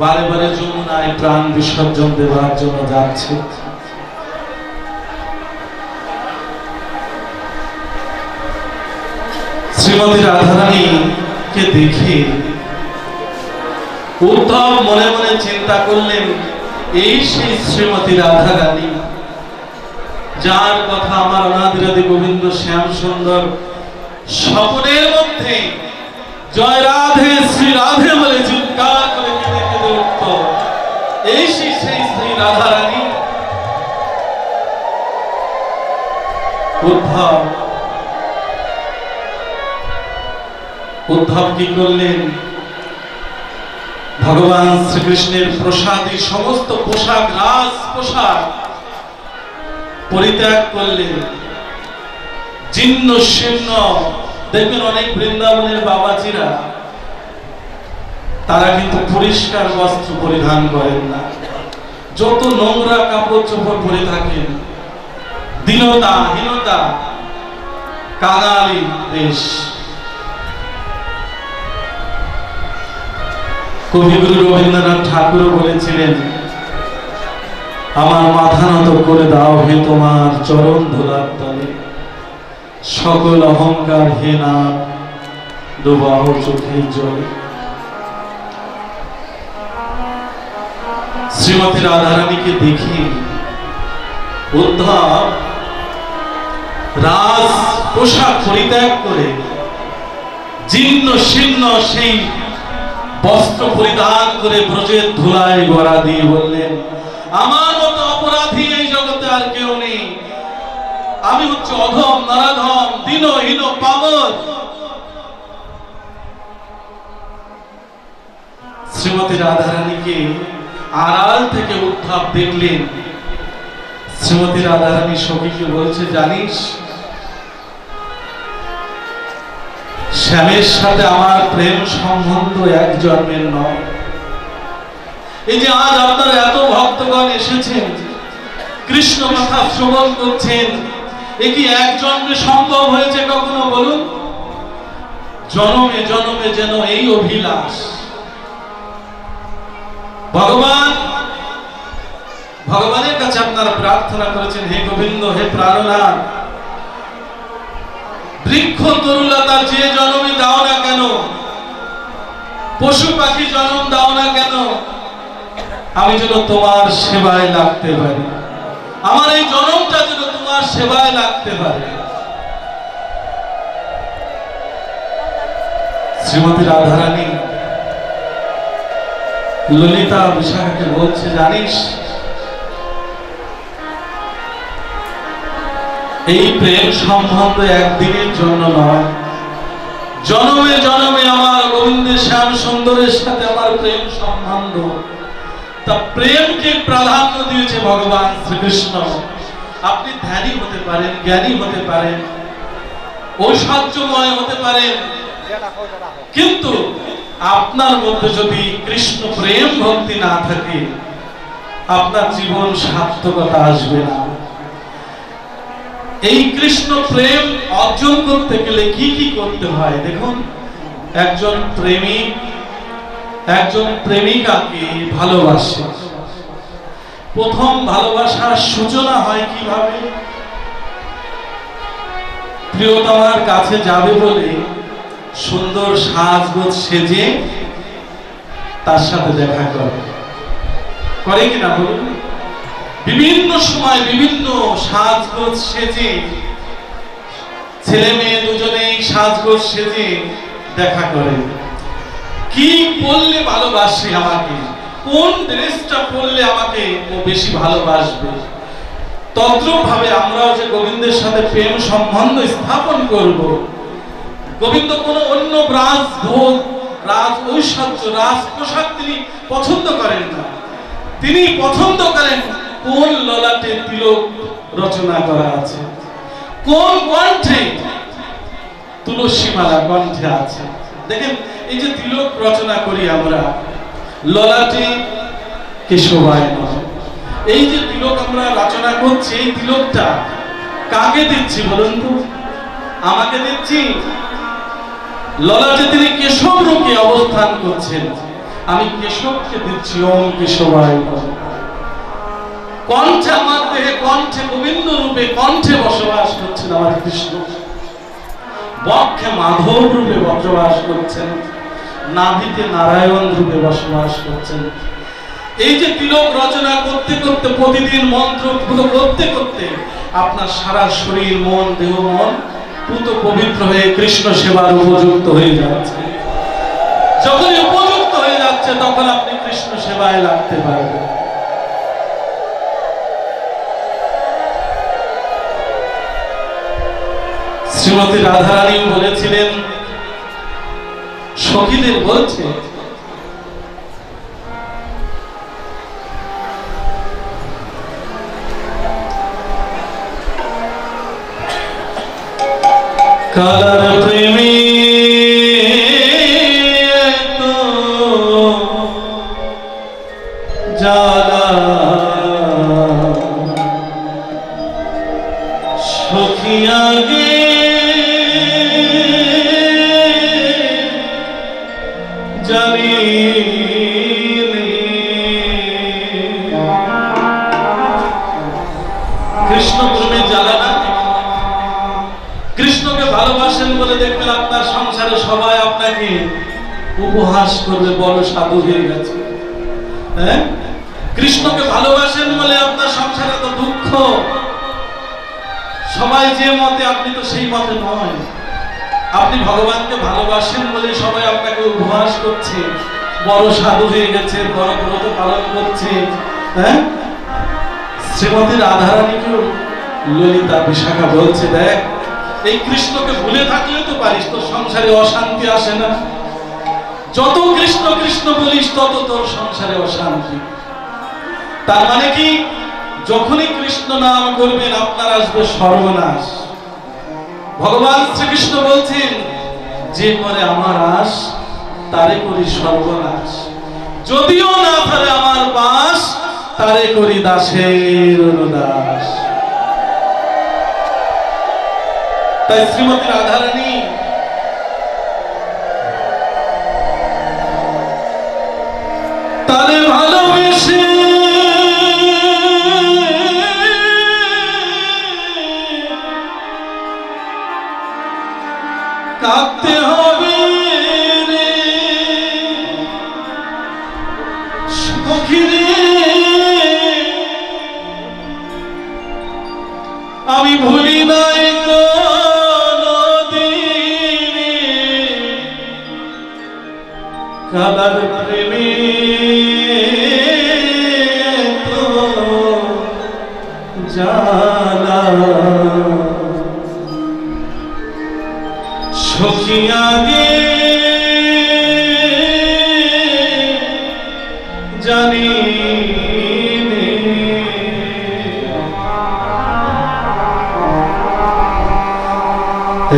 A: বারে বারে যমুনায় প্রাণ বিসর্জন দেওয়ার জন্য যাচ্ছে। শ্রীমতী রাধারানী কে দেখে উদ্ধব মনে মনে চিন্তা করলেন, এই সেই শ্রীমতী রাধারানী যার কথা আমার অনাদিরাদি গোবিন্দ শ্যাম সুন্দর স্বপ্নের মধ্যে জয় রাধে শ্রী রাধে বলে চিৎকার করে কেঁদে কেঁদে উঠত। এই সেই শ্রী রাধারানী। উদ্ধব কি করলেন? ভগবান শ্রীকৃষ্ণের প্রসাদী সমস্ত পোশাক রাজ পোশাক পরিত্যাগ করলেন। জীর্ণ শীর্ণ, দেখবেন অনেক বৃন্দাবনের বাবাজিরা তারা কিন্তু পরিষ্কার বস্ত্র পরিধান করেন না, যত নোংরা কাপড় চোপড় পরে থাকেন। দীনতা হীনতা কাঙালি দেশ। কবিগুরু রবীন্দ্রনাথ ঠাকুর বলেছিলেন, আমার মাথা নত করে দাও হে তোমার চরণ ধুলার তলে, সকল অহংকার হে না ডুবাও চোখের জলে। শ্রীমতী রাধারানীকে দেখি উদ্ধব রাজ পোশাক পরিত্যাগ করে জীর্ণ শীর্ণ সেই বস্ত্র পরিধান করে ব্রজের ধুলায় গড়া দিয়ে বললেন, আমার মতো অপরাধী এই জগতে আর কেউ নেই। আমি হচ্ছে অধম নরাধম দীনহীন পামর। শ্রীমতী রাধারানীকে আড়াল থেকে উদ্ধব দেখলেন। শ্রীমতী রাধারানী সখীকে বলছে, জানিস শ্যামের সাথে আমার প্রেম সম্বন্ধ এক জন্মের নয়। এই যে আজ আপনারা এত ভক্তগণ এসেছেন, কৃষ্ণ কথা শ্রবণ করছেন, এ কি এক জন্মে সম্ভব হয়েছে কখনো বলুন? জনমে জনমে যেন এই অভিলাষ। ভগবান ভগবানের কাছে আপনারা প্রার্থনা করেছেন, হে গোবিন্দ, হে প্রাণনাথ, বৃক্ষ তরুলতা যে জন্মই দাও না কেন, পশু পাখি জন্ম দাও না কেন, আমি যেন তোমার সেবায় লাগতে পারি, আমার এই জন্মটা যেন তোমার সেবায় লাগতে পারে। শ্রীমতী রাধারানী ললিতা বিশাখাকে বলছে, জানিস এই প্রেম সম্বন্ধ একদিনের জন্য নয়, জনমে জনমে আমার গোবিন্দের শ্যাম সুন্দরের সাথে আমার প্রেম সম্বন্ধ। তা প্রেমকে প্রাধান্য দিয়েছে ভগবান শ্রীকৃষ্ণ। আপনি ধ্যানী হতে পারেন, জ্ঞানী হতে পারেন, ঐশ্বর্যময় হতে পারেন, কিন্তু আপনার মধ্যে যদি কৃষ্ণ প্রেম ভক্তি না থাকে, আপনার জীবন সার্থকতা আসবে না। এই কৃষ্ণ প্রেম অর্জন করতে গেলে কি কি করতে হয় দেখুন। একজন প্রেমিক একজন প্রেমিকাকে ভালোবাসে, প্রথম ভালোবাসার সূচনা হয় কিভাবে? প্রিয়তমার কাছে যাবে বলে সুন্দর সাজগোজ সেজে তার সাথে দেখা করে কিনা বলুন? বিভিন্ন সময় বিভিন্ন সাজগোজ সেজে ছেলে মেয়ে দুজনেই সাজগোজ সেজে দেখা করে। কি পরলে ভালোবাসে আমাকে, কোন ড্রেসটা পরলে আমাকে ও বেশি ভালোবাসবে, তদ্রূপ ভাবে আমরাও যে গোবিন্দের সাথে প্রেম সম্বন্ধ স্থাপন করব। গোবিন্দ কোনো অন্য রাজভোগ, রাজ ঐশ্বর্য, রাজ পোশাক তিনি পছন্দ করেন না। তিনি পছন্দ করেন কোন ললাটে তিলক রচনা করা আছে, কোন কণ্ঠে তুলসী মালা কণ্ঠে আছে। দেখেন, এই যে তিলক রচনা করি আমরা, ললাটে কেশবায় নয়, এই যে তিলক আমরা রচনা করছি, এই তিলকটা কাকে দিচ্ছি বলুন তো? আমাকে দিচ্ছি। ললাটে তিনি কেশব রূপে অবস্থান করছেন, আমি কেশবকে দিচ্ছি ওম কেশবায় নমঃ। কণ্ঠে আমার দেহে, কণ্ঠে গোবিন্দ রূপে কণ্ঠে বসবাস করছেন আমার কৃষ্ণ, বক্ষে মাধব রূপে বসবাস করছেন, নাভিতে নারায়ণ রূপে বসবাস করছেন। এই যে তিলক রচনা করতে করতে, প্রতিদিন মন্ত্র করতে করতে আপনার সারা শরীর, মন, দেহ, মন পুত পবিত্র হয়ে কৃষ্ণ সেবার উপযুক্ত হয়ে যাচ্ছে। যখন উপযুক্ত হয়ে যাচ্ছে, তখন আপনি কৃষ্ণ সেবায় লাগতে পারবেন। শ্রীমতী রাধারানী বলেছিলেন, সখীদের বলছে, কালার প্রেমী তো জালা সখিয়া গে কৃষ্ণ প্রেমে জ্বালা না। কৃষ্ণকে ভালোবাসেন বলে দেখবেন আপনার সংসারে সবাই আপনাকে উপহাস করবে, বড় সাধু হয়ে গেছে। হ্যাঁ, কৃষ্ণকে ভালোবাসেন বলে আপনার সংসারে তো দুঃখ, সবাই যে মতে আপনি তো সেই মতে নয়। আপনি ভগবানকে ভালোবাসেন বলে সবাই আপনাকে উপহাস করছে, বড় সাধু হয়ে গেছে, বড় ব্রত পালন করছে। হ্যাঁ, শ্রীমতী রাধারানীকেও ললিতা বিশাখা বলছে, দেখ, এই কৃষ্ণকে ভুলে থাকলে তো পারিস, তোর সংসারে অশান্তি আসে না। যত কৃষ্ণ কৃষ্ণ বলিস, তত তোর সংসারে অশান্তি। তার মানে কি, যখনই কৃষ্ণ নাম করবেন আপনার আসবে সর্বনাশ। ভগবান শ্রীকৃষ্ণ বলছেন, যে করে আমার আশ, তারে করি সর্বনাশ। যদিও না ধরে আমার বাস, তারে করি দাসের অনুদাস। তাই শ্রীমতী রাধারানী তারে ভালো সখিরে আমি ভুলি নাই কোনদিনে কালার প্রেমে তো জালা সখী আগে জানি নে।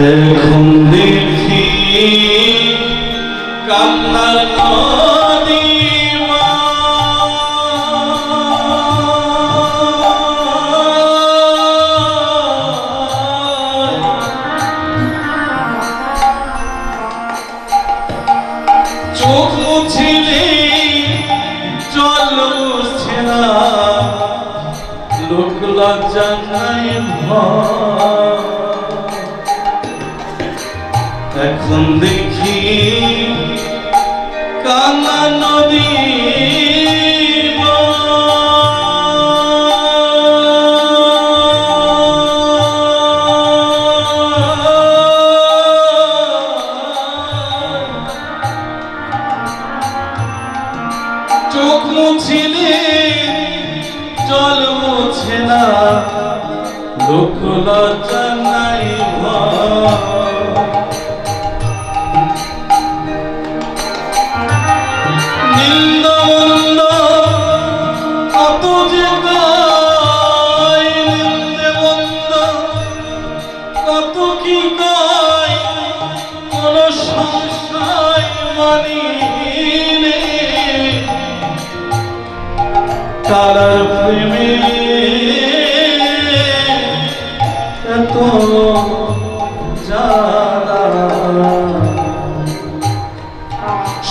A: এখন দেখি কান্নার নদী চোখ মুছিলে জল মুছছে না, লোক লজ্জা নাই ভয়। এখন দেখি কান্না নদী চোখ মুছিলে জল মুছে না, লোক লজ্জা নাই ভয়। নিন্দা মন্দ কত যে গায়, নিন্দে মন্দ কত কি গায়, কোন সংশয় মানি নে। কালার প্রেমে এত জানা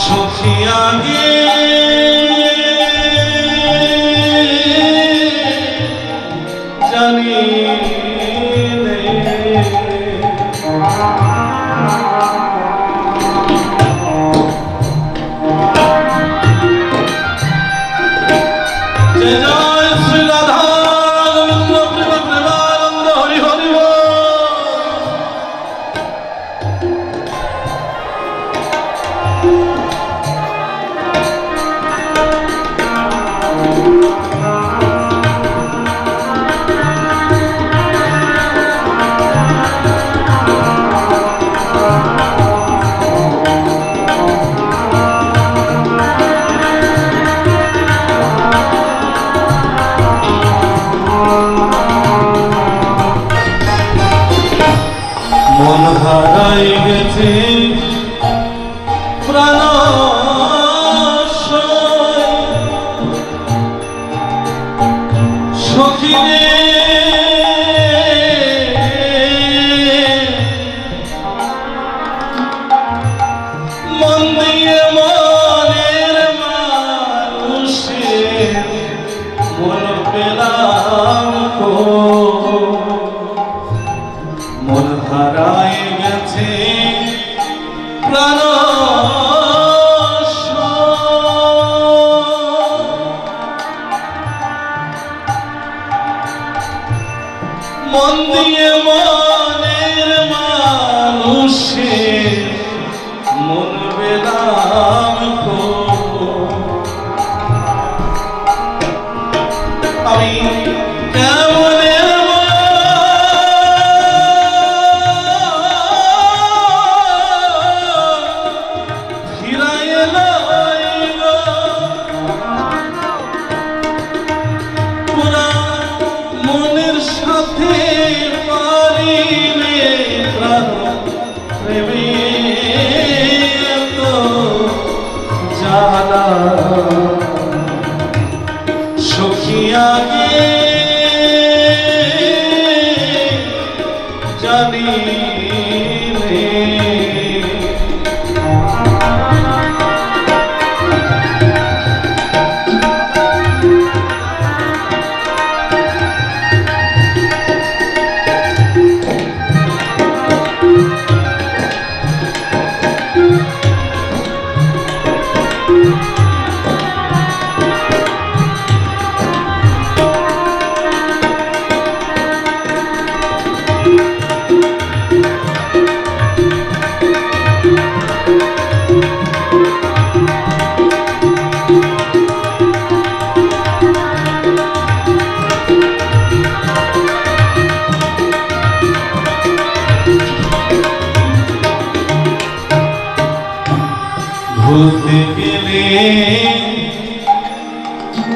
A: সখী আগে জানি নে। জয় জয় শ্রী রাধা গোবিন্দ প্রেম প্রেমানন্দ হরি হরি বল। মন হারাই গেছে প্রাণ সখিরে মন দিয়ে মনের মানুষের মন পেলাম কো। মন হারাই গেছে প্রাণ মন দিয়ে মনের মানুষের মন পেলাম কো। আমি কেমনে মনের সাথে পারি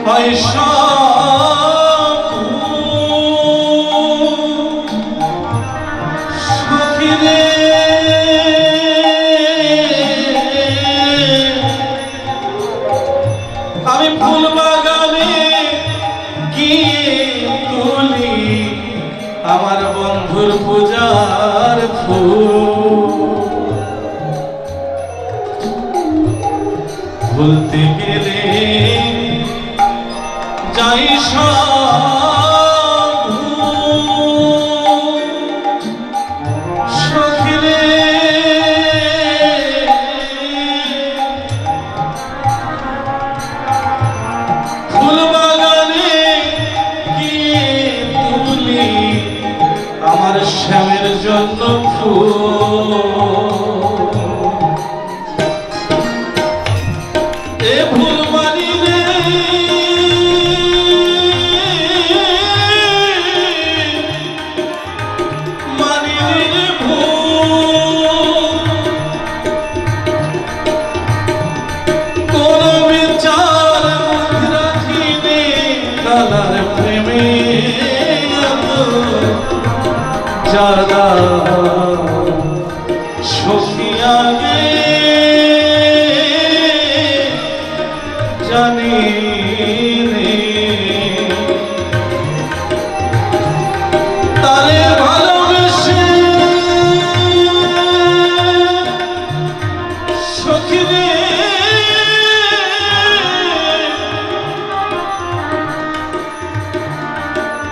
A: হয় সব সখী রে। আমি ফুল বাগানে গিয়ে তুলি আমার বন্ধুর পূজার ফুল, ভুলতে গেলে যাই সব সখী রে। ফুল বাগানে গিয়ে তুলি আমার শ্যামের জন্য ফুল, এ ভুল মানি রে মানি রে ভুল, কোন বিচার রাখিনি কালার প্রেমে জাদা সখী আগে জানি রে। তারে ভালোবেসে সখী রে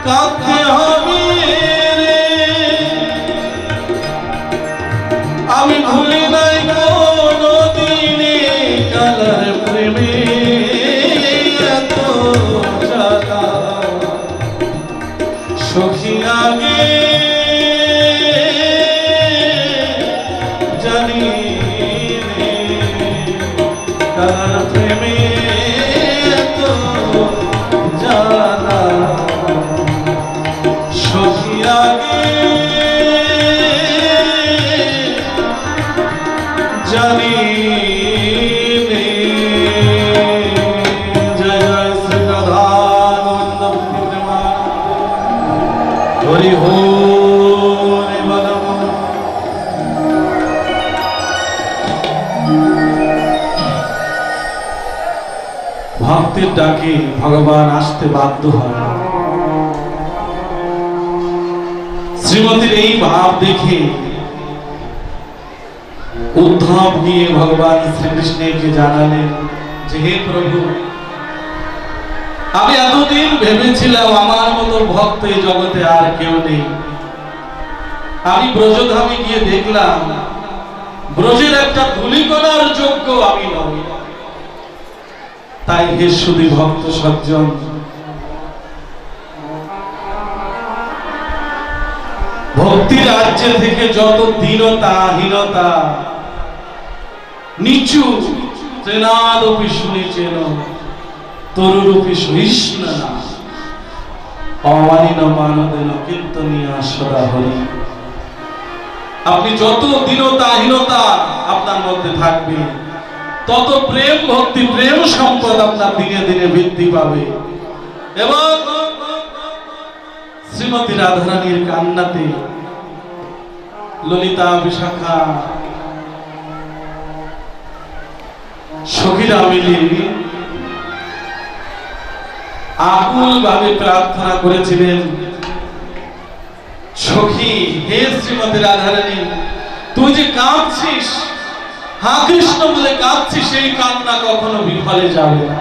A: কাঁদতে হবে রে। আমি ভুলি নাই কোনো দিনে কালার প্রেমে এত জ্বালা সখী আগে জানি রে। কালার প্রেমে এত জ্বালা সখী আগে জানি রে। জয় জয় শ্রী রাধানন্দ হরি হরি বল। ভক্তের ডাকে ভগবান আসতে বাধ্য হয়। শ্রীমতীর এই ভাব দেখে উদ্ধব গিয়ে ভগবান শ্রীকৃষ্ণকে জানালেন যে হে প্রভু, আমি এতদিন ভেবেছিলাম আমার মতো ভক্ত এই জগতে আর কেউ নেই। আমি ব্রজধামে গিয়ে দেখলাম ব্রজের একটা ধূলিকণার যোগ্য আমি নই। তাই হে সুধী ভক্ত সজ্জন, ভক্তি রাজ্য থেকে যত দীনতা হীনতা নিচু তৃণাদপি শুনেছেন তরুরূপী সহিষ্ণু না অমানিন মানদেন কীর্তনিয়া সদা হরি। আপনি যত দীনতা আপনার মধ্যে থাকবে তত প্রেম ভক্তি প্রেম সম্পদ আপনার দিনে দিনে বৃদ্ধি পাবে। এবং শ্রীমতী রাধারানীর কান্নাতে ললিতা বিশাখা সখীরা মিলে আকুল ভাবে প্রার্থনা করেছিলেন, সখী হে শ্রীমতী রাধারানী, তুই যে কাঁদছিস, হা কৃষ্ণ বলে কাঁদছিস, সেই কান্না কখনো বিফলে যাবে না।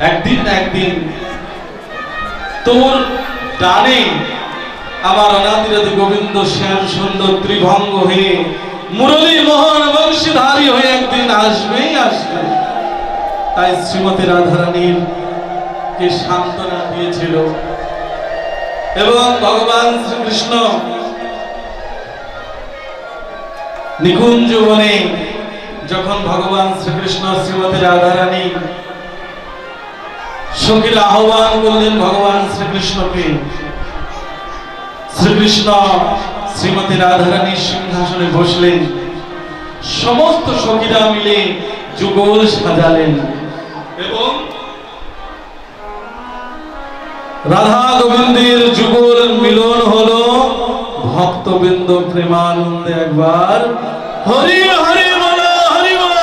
A: একদিন না একদিন তোর ডানে আমার অনাদিরাদি গোবিন্দ শ্যাম সুন্দর ত্রিভঙ্গ হয়ে মুরলী মোহন বংশীধারী হয়ে একদিন আসবেই আসবে। তাই শ্রীমতী রাধারানীর কে সান্ত্বনা দিয়েছিল। এবং ভগবান শ্রীকৃষ্ণ নিকুঞ্জ বনে যখন ভগবান শ্রীকৃষ্ণ শ্রীমতী রাধারানী সখীর আহ্বান করলেন ভগবান শ্রীকৃষ্ণকে, শ্রীকৃষ্ণ শ্রীমতী রাধারানীর সিংহাসনে বসলেন, সমস্ত সখীরা মিলে যুগল সাজালেন এবং রাধা গোবিন্দের যুগল মিলন হলো, ভক্তবৃন্দ প্রেমানন্দে একবার হরি হরি বল, হরি বল।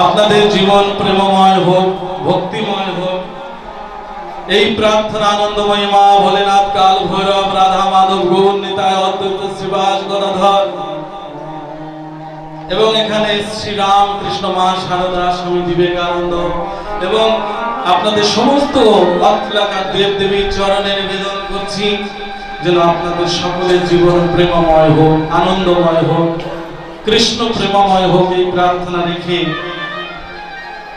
A: আপনাদের জীবন প্রেমময় হোক, ভক্তিময় হোক, এই প্রার্থনা আনন্দময়ী মা ভোলেনাথ, কাল ভৈরব, রাধা মাধব, গৌর নিতাই, অদ্বৈত শ্রীবাস গদাধর এবং এখানে শ্রীরাম কৃষ্ণ, মা শারদা, স্বামী বিবেকানন্দ এবং আপনাদের সমস্ত অত্রিলাকার দেব দেবীর চরণে নিবেদন করছি যেন আপনাদের সকলের জীবন প্রেমময় হোক, আনন্দময় হোক, কৃষ্ণ প্রেমময় হোক। এই প্রার্থনা রেখে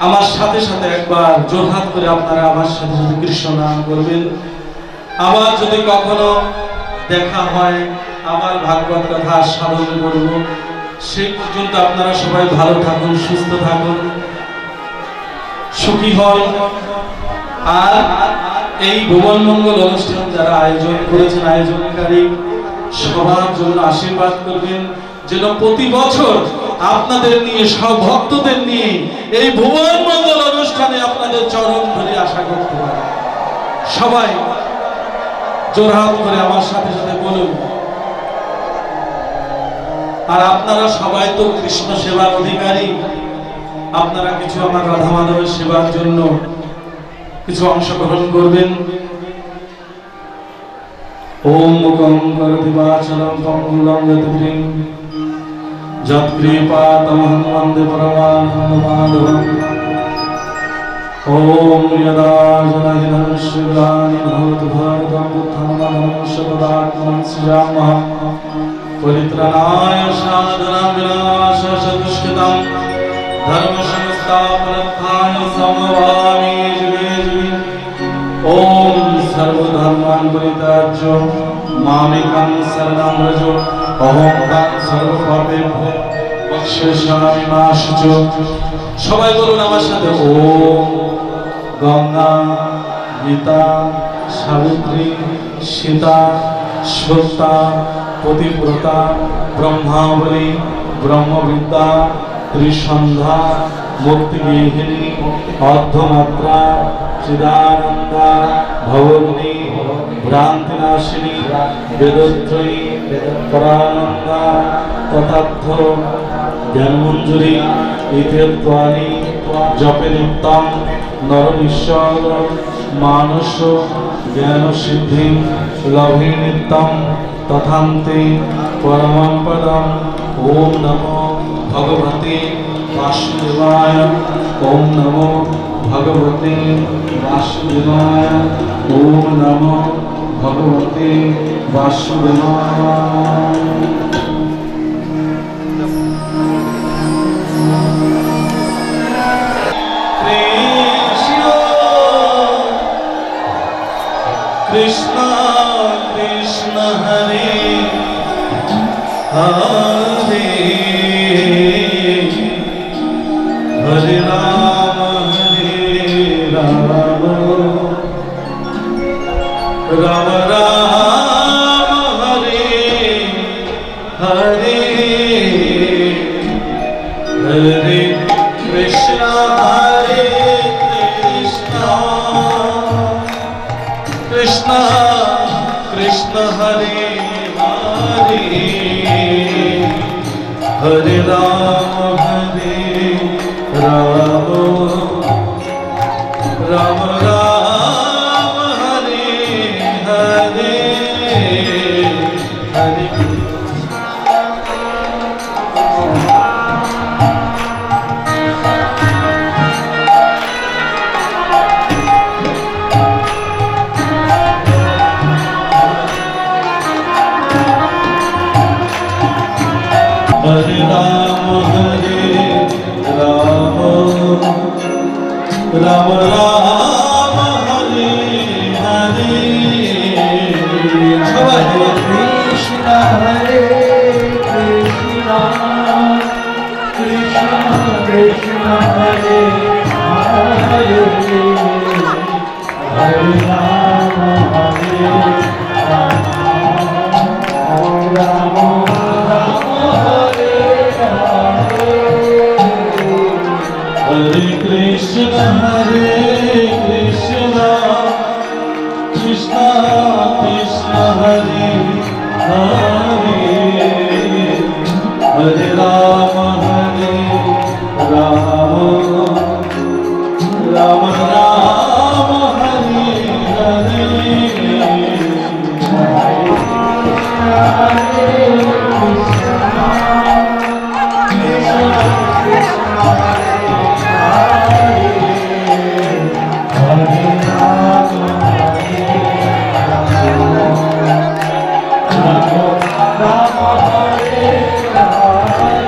A: আমার সাথে সাথে একবার জোরহাত করে আপনারা আমার সাথে সাথে কৃষ্ণ নাম করবেন। আবার যদি কখনো দেখা হয়, আবার ভাগবত কথা সাধন করব। সেই পর্যন্ত আপনারা সবাই ভালো থাকুন, সুস্থ থাকুন, সুখী হন। আর এই ভুবন মঙ্গল অনুষ্ঠান যারা আয়োজন করেছেন, আয়োজনকারী সবার জন্য আশীর্বাদ করবেন যেন প্রতি বছর আপনাদের নিয়ে, সব ভক্তদের নিয়ে এই ভুবন মঙ্গল অনুষ্ঠানে আপনাদের চরণ ধরে আশা করতে পারে। সবাই জোরহাত করে আমার সাথে সাথে বলুন। আর আপনারা সবাই তো কৃষ্ণ সেবার অধিকারী, আপনারা কিছু আমার রাধা মাধবের সেবার জন্য কিছু অংশগ্রহণ করবেন। ওম মুখং করতি বাচলং পঙ্গুলং গতিবিং যৎকৃপাতমহং বন্দে পরমানন্দ মাধবম। ওম যদা জনহিতং শ্রীগ্লানি ভবতু ভারতং বুদ্ধং সদাত্মং সৃজামহং পরিত্রাণায় সাধনাং বিনাশায় দুষ্কৃতং ধর্ম সংস্থাপনার্থায় সমভামি যুগে যুগে। ওম সর্বধর্মাन् পরিত্যাজ্য মামেকং শরণং ব্রজ অহং ত্বাং সর্বপাপেভ্যো মোক্ষয়িষ্যামি মা শুচো। সবাই বলুন আমার সাথে, ওম গঙ্গা, গীতা, সাবিত্রী, সীতা, সত্যা, পতিব্রতা, ব্রহ্মাবলী, ব্রহ্মবিদ্যা, ত্রিসন্ধ্যা, মুক্তিগেহিনী, অর্ধমাত্রা, চিদানন্দা, ভবগ্নি, ভ্রান্তিনাশিনী, বেদত্রয়ী, পরানন্দা, তথার্থ, জ্ঞানমঞ্জুরী, ইত্যত্রাণি জপে নিত্যং নরমীশ্বর মানস জ্ঞান সিদ্ধি লভে নিত্যং তথান্তে পরমং পদম। ওম নমো ভগবতে বাসুদেবায়, ওম নমো ভগবতে বাসুদেবায়, ওম নমো ভগবতে বাসুদেবায়। কৃষ্ণ কৃষ্ণ হরে হরে, হরে রাম রাম রাম হরে হরে, হরে কৃষ্ণ হরে কৃষ্ণ, কৃষ্ণ কৃষ্ণ হরে হরে, হরে রাম রাম রাম রাম হরে হরে, হরে हरे राम राम राम हरे हरे। সবাই
B: কৃষ্ণ হরে কৃষ্ণ, কৃষ্ণ কৃষ্ণ হরে হরে, হরে রাম রাম রাম হরে Hare Rama, Rama Rama, Hare Hare, Hare Krishna, Krishna Krishna, Hare Rama, Rama Rama,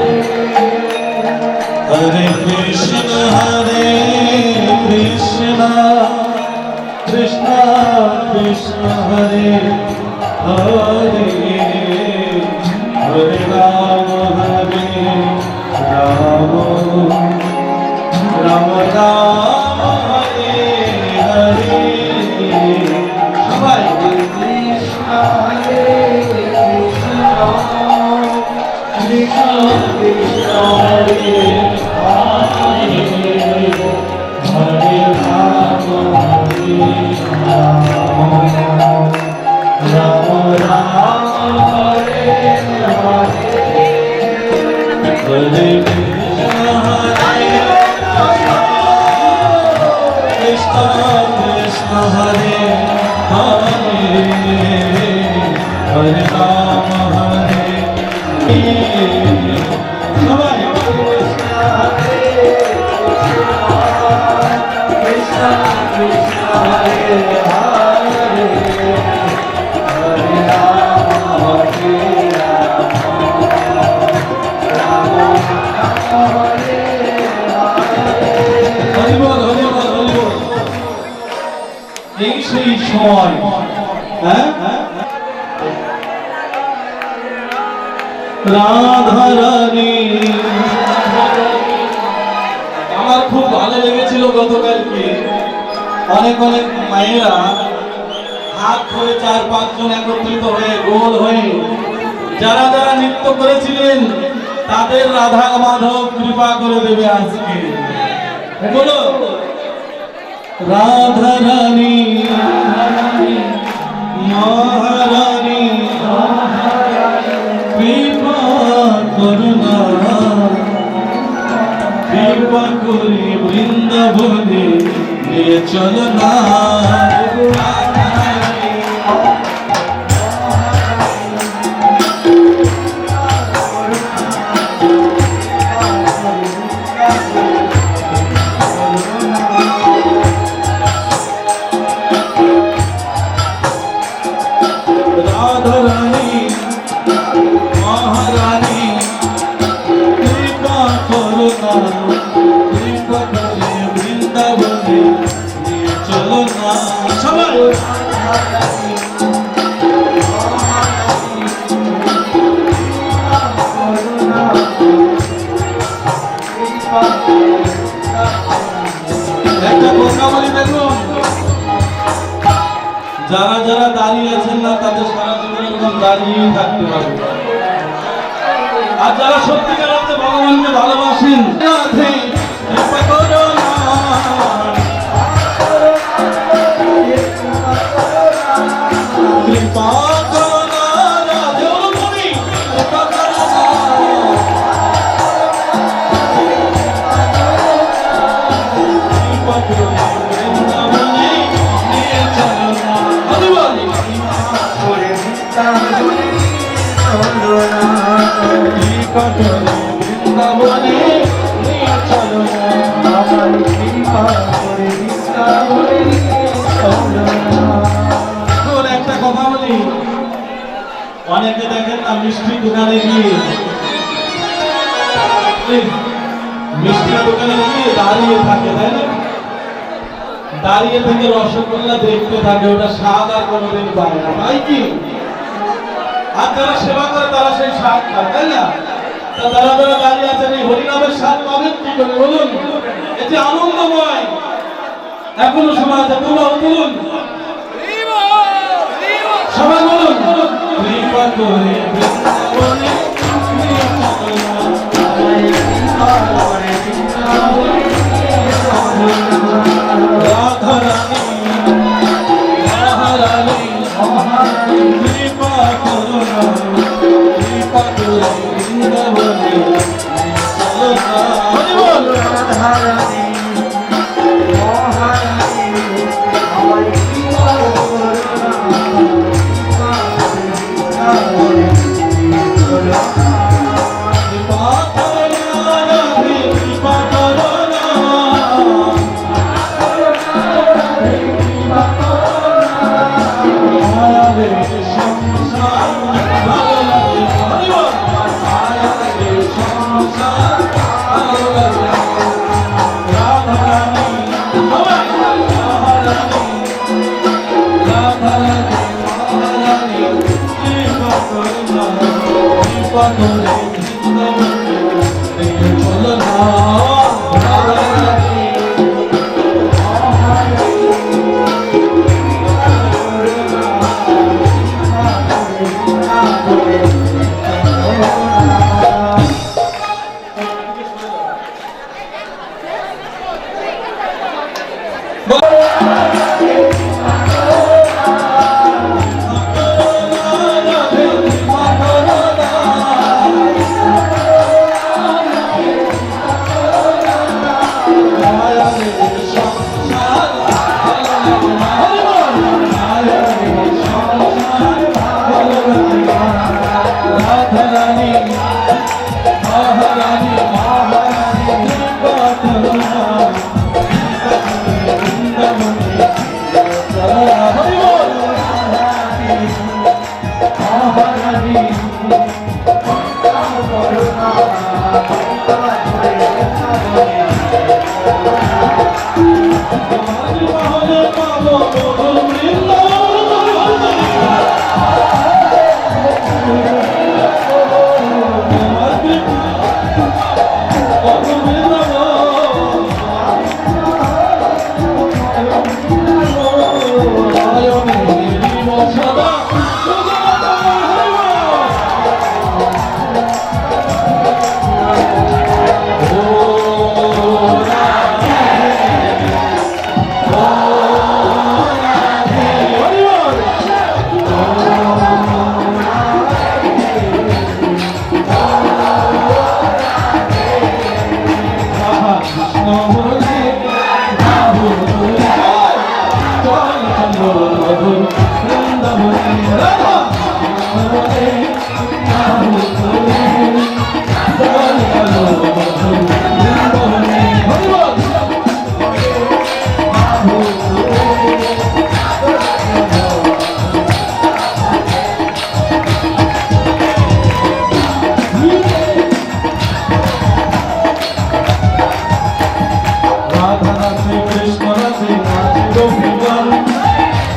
B: Hare Hare Krishna, Krishna Krishna, Hare Hare, Hare Rama, Rama Rama, Hare Hare। সবাই কৃষ্ণ হরে কৃষ্ণ, কৃষ্ণ কৃষ্ণ হরে হরে, হরে রাম রাম রাম হরে হরে, হরে কৃষ্ণ কৃষ্ণ কৃষ্ণ হরে হরে, হরে রাম হরে সবাই কৃষ্ণ কৃষ্ণ হরে হরে, হরে রাম হরে রাম, রাম হরে হরি বল হরি বল হরি বল। এই সেই সময়, হ্যাঁ, রাধা রানী। আমার খুব ভালো লেগেছিল গতকালকে, অনেক অনেক মায়েরা হাত ধরে 4-5 জন একত্রিত হয়ে গোল হয়ে যারা যারা নৃত্য করেছিলেন তাদের রাধা মাধব কৃপা করে দেবে আজকে। বলো রাধা রানী মহারানী কৃপা করুণা, কৃপা করে বৃন্দাবনে নিয়ে চলো না। রাধা রানী মহারানী কৃপা করুণা, কৃপা করে বৃন্দাবনে নিয়ে চলো না। সবাই একটা কথা বলি দেখুন, যারা যারা দাঁড়িয়ে আছেন না তাদের সারা জীবন এরকম দাঁড়িয়েই থাকতে হবে, আর যারা সত্যিকার অর্থে ভগবানকে ভালোবাসেন কৃপা করো না, কৃপা করো না, রাধে অনুপমী, কৃপা করো না, কৃপা করে বৃন্দাবনে নিয়ে চলো না। হরি বল। কৃপা করে বৃন্দাবনে নিয়ে চলো না, আমার কৃপা করে বৃন্দাবনে নিয়ে চলো না। এখন একটা কথা বলি, অনেকে দেখেন না মিষ্টি দোকানে গিয়ে, মিষ্টি দোকানে গিয়ে দাঁড়িয়ে থাকে, তাই না? দাঁড়িয়ে থেকে রসগোল্লা দেখতে থাকে, ওটা স্বাদ আর কোনোদিন পায় না, তাই কি? আর যারা সেবা করে তারা সেই স্বাদ খায়, তাই না? তা যারা যারা দাঁড়িয়ে আছেন এই হরিনামের স্বাদ পাবেন কি করে বলুন? এটি আনন্দময়, এখনো সময় আছে, বলুন সবাই বলুন, কৃপা করে বৃন্দাবনে নিয়ে চলো না, রাধা রানী মহারানী কৃপা করো না, কৃপা করে বৃন্দাবনে চলো না। হরি বল।
C: রাধারানী মহারানী আমায় কৃপা করো না,
B: কৃপা করো না, রাধে কৃপা করো না। মায়া রে সংসার ভালো লাগে। হরি বল। মায়া রে সংসার ভালো লাগে। রাধারানী সবাই মহারানী, রাধারানী মহারানী কৃপা করো না, কৃপা করে বৃন্দাবনে নিয়ে চলো না। রাধারানী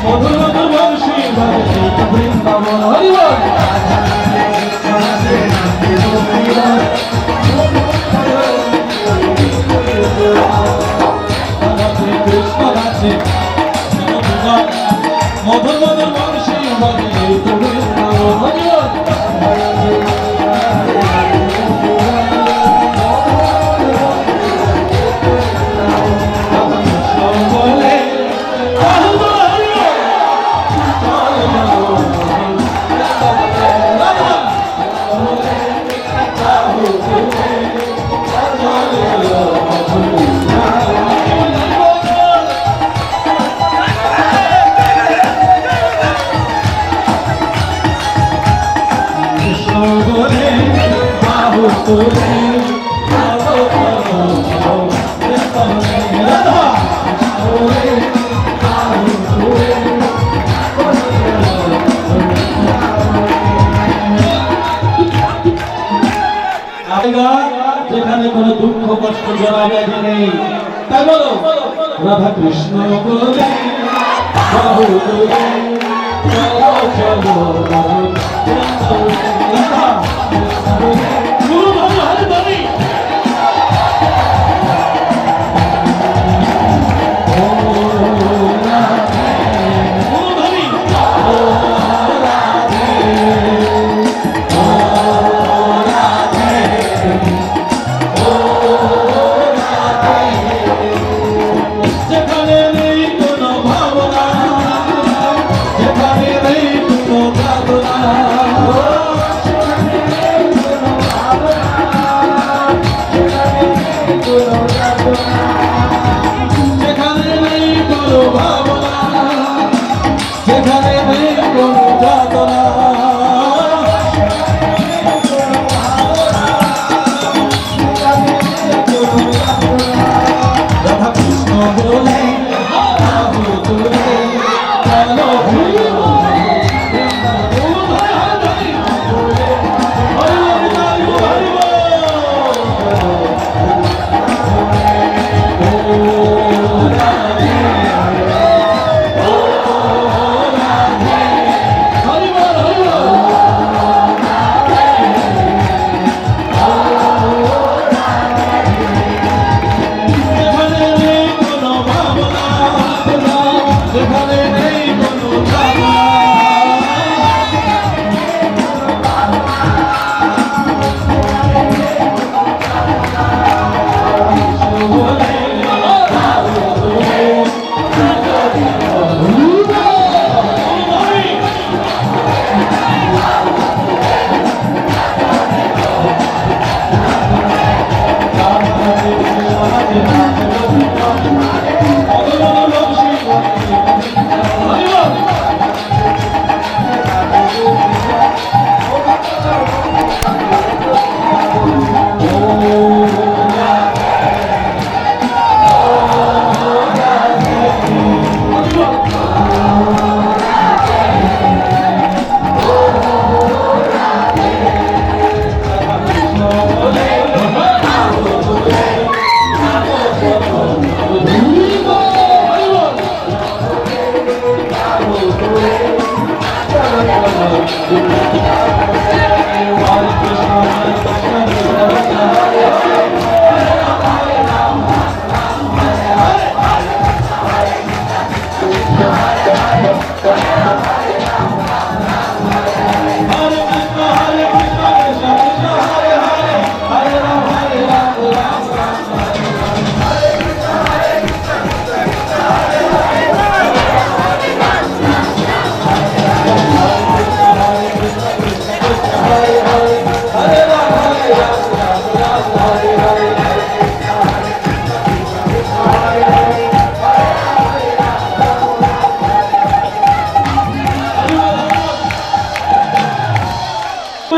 B: মধুর মধুর বংশী বাজে তুমি যেখানে কোনো দুঃখ কষ্ট জড়া ব্যাধি নেই, তাই বলো রাধা কৃষ্ণ বলে বাহু তুলে চলো চলো গুরু ভালো হাত ধরি যেখানে নেই কোনো ভাবনা, যেখানে নেই কোনো ভাবনা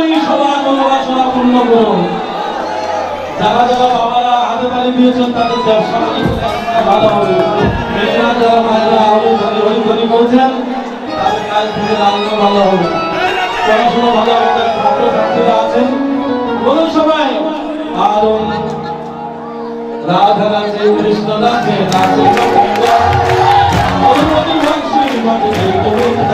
B: এই সবার মনোবাসনা পূর্ণ করুন। যারা যারা বাবারা হাতে তালি দিয়েছেন তাদের ব্যবসা বাণিজ্য ভালো হবে। মেয়েরা যারা মায়েরা হরি করছেন তাদের কাজ থেকে রান্না ভালো হবে, পড়াশোনা ভালো হবে। ছাত্রছাত্রীরা আছেন বলুন সবাই আরো রাধা রাধে কৃষ্ণ রাধে রাধে অনুমতি ভক্তি মতে গোবিন্দ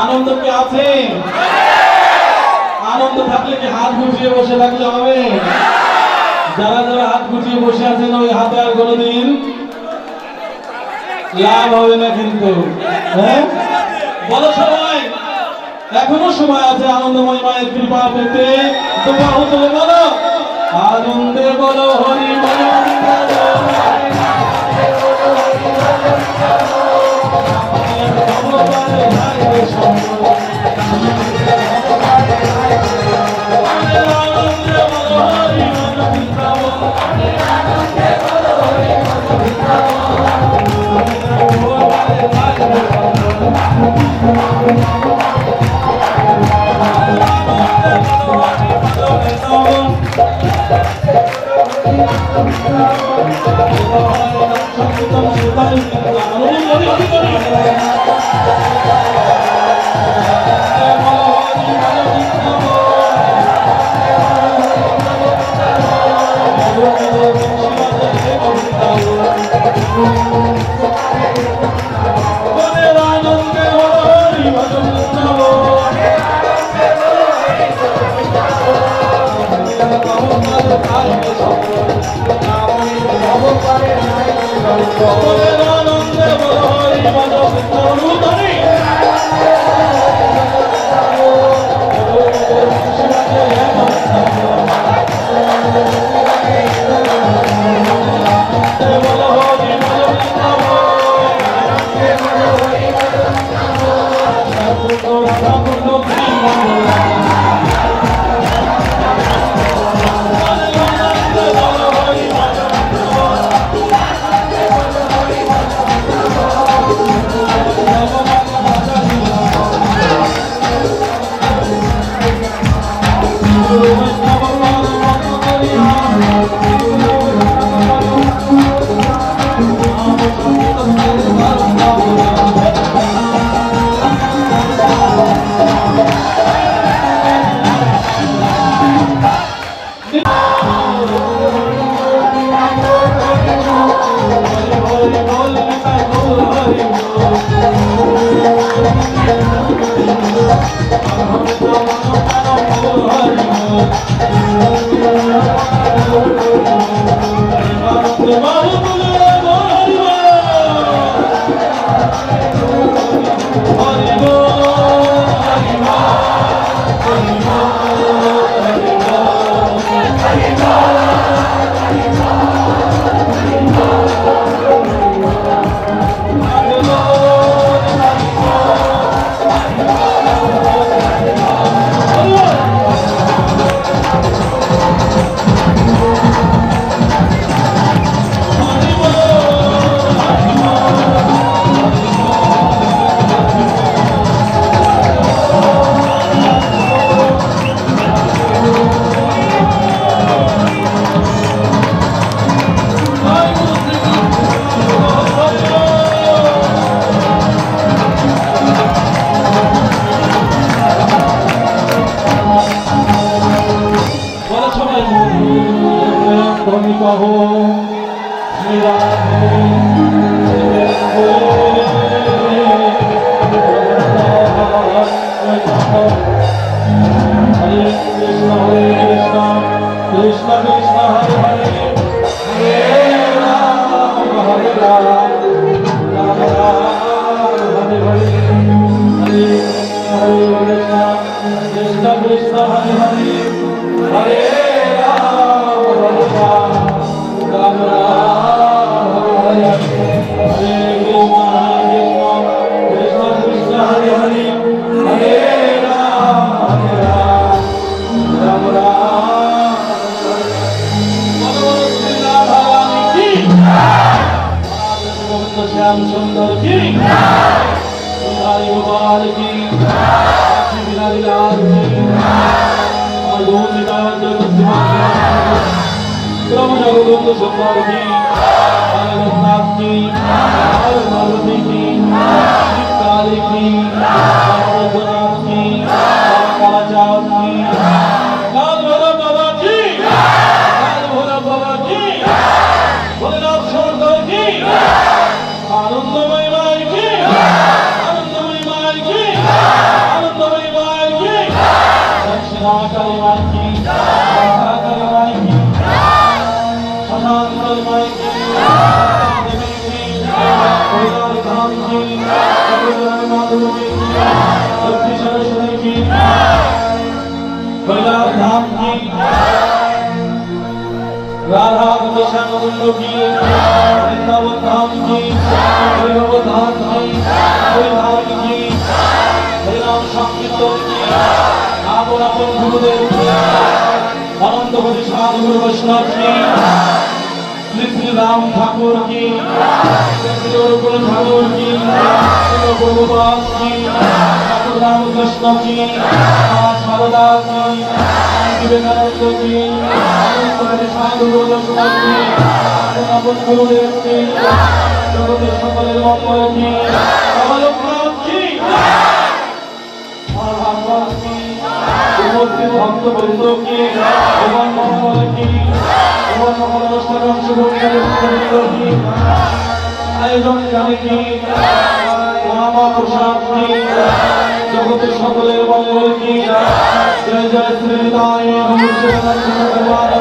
B: আনন্দ কি আছে? আনন্দ থাকলে কি হাত গুটিয়ে বসে থাকলে হবে? যারা যারা হাত গুটিয়ে বসে আছেন ওই হাতে আর কোনোদিন লাভ হবে না কিন্তু। হ্যাঁ বলো সবাই, এখনো সময় আছে আনন্দময় মায়ের কৃপা পেতে। তো বাহু তুলে বলো আনন্দে বলো হরি বলো বলো হরে হরে হরে হরে কৃষ্ণ কৃষ্ণ হরে হরে হরে রাম রাম রাম হরে হরে কৃষ্ণ কৃষ্ণ হরে হরে হরে রাম রাম রাম गोविंद श्याम सुंदर की बिहारी गोपाल की बिहारी लाल की गोविंदा प्रभु जगदों सुंदर की रघुनाथ की पार्वती की काली की रघुनाथ की कालाचार की काल भैरव बाबा की काल भैरव बाबा की भोलेनाथ सुंदर की आनंदमय माई की आनंदमय माई की आनंदमय माई की दक्षिणा काली माई की काली माई की शशांक काली माई की देवी की कोयलार धाम की कपिलराय माधव की लक्ष्मी सरस्वती की कोयलार धाम की राधा कृष्ण गोविंद की वृंदावन धाम की वैभव धाम की हरिधाम की हरिनाम संकीर्तन की आपन आपन गुरुदेव की अनंत कोटि साधु गुरु वैष्णव की श्री श्री राम ठाकुर की श्री गुरुकुल ठाकुर की श्री गोपाल की ठाकुर राम कृष्ण की मां शारदा की विवेकानंद की अनंत कोटि साधु गुरु वैष्णव की आपन गुरुदेव की जगत सकलेर मंगल की कमलनाथ की और भगवान की उपस्थित भक्त वृंद की भगवान मंगल की भगवान मंगल अनुष्ठान शुभकर वृंद की आयोजन जाने की मामा प्रसाद की जगत सकलेर मंगल की जय जय श्री राम भगवान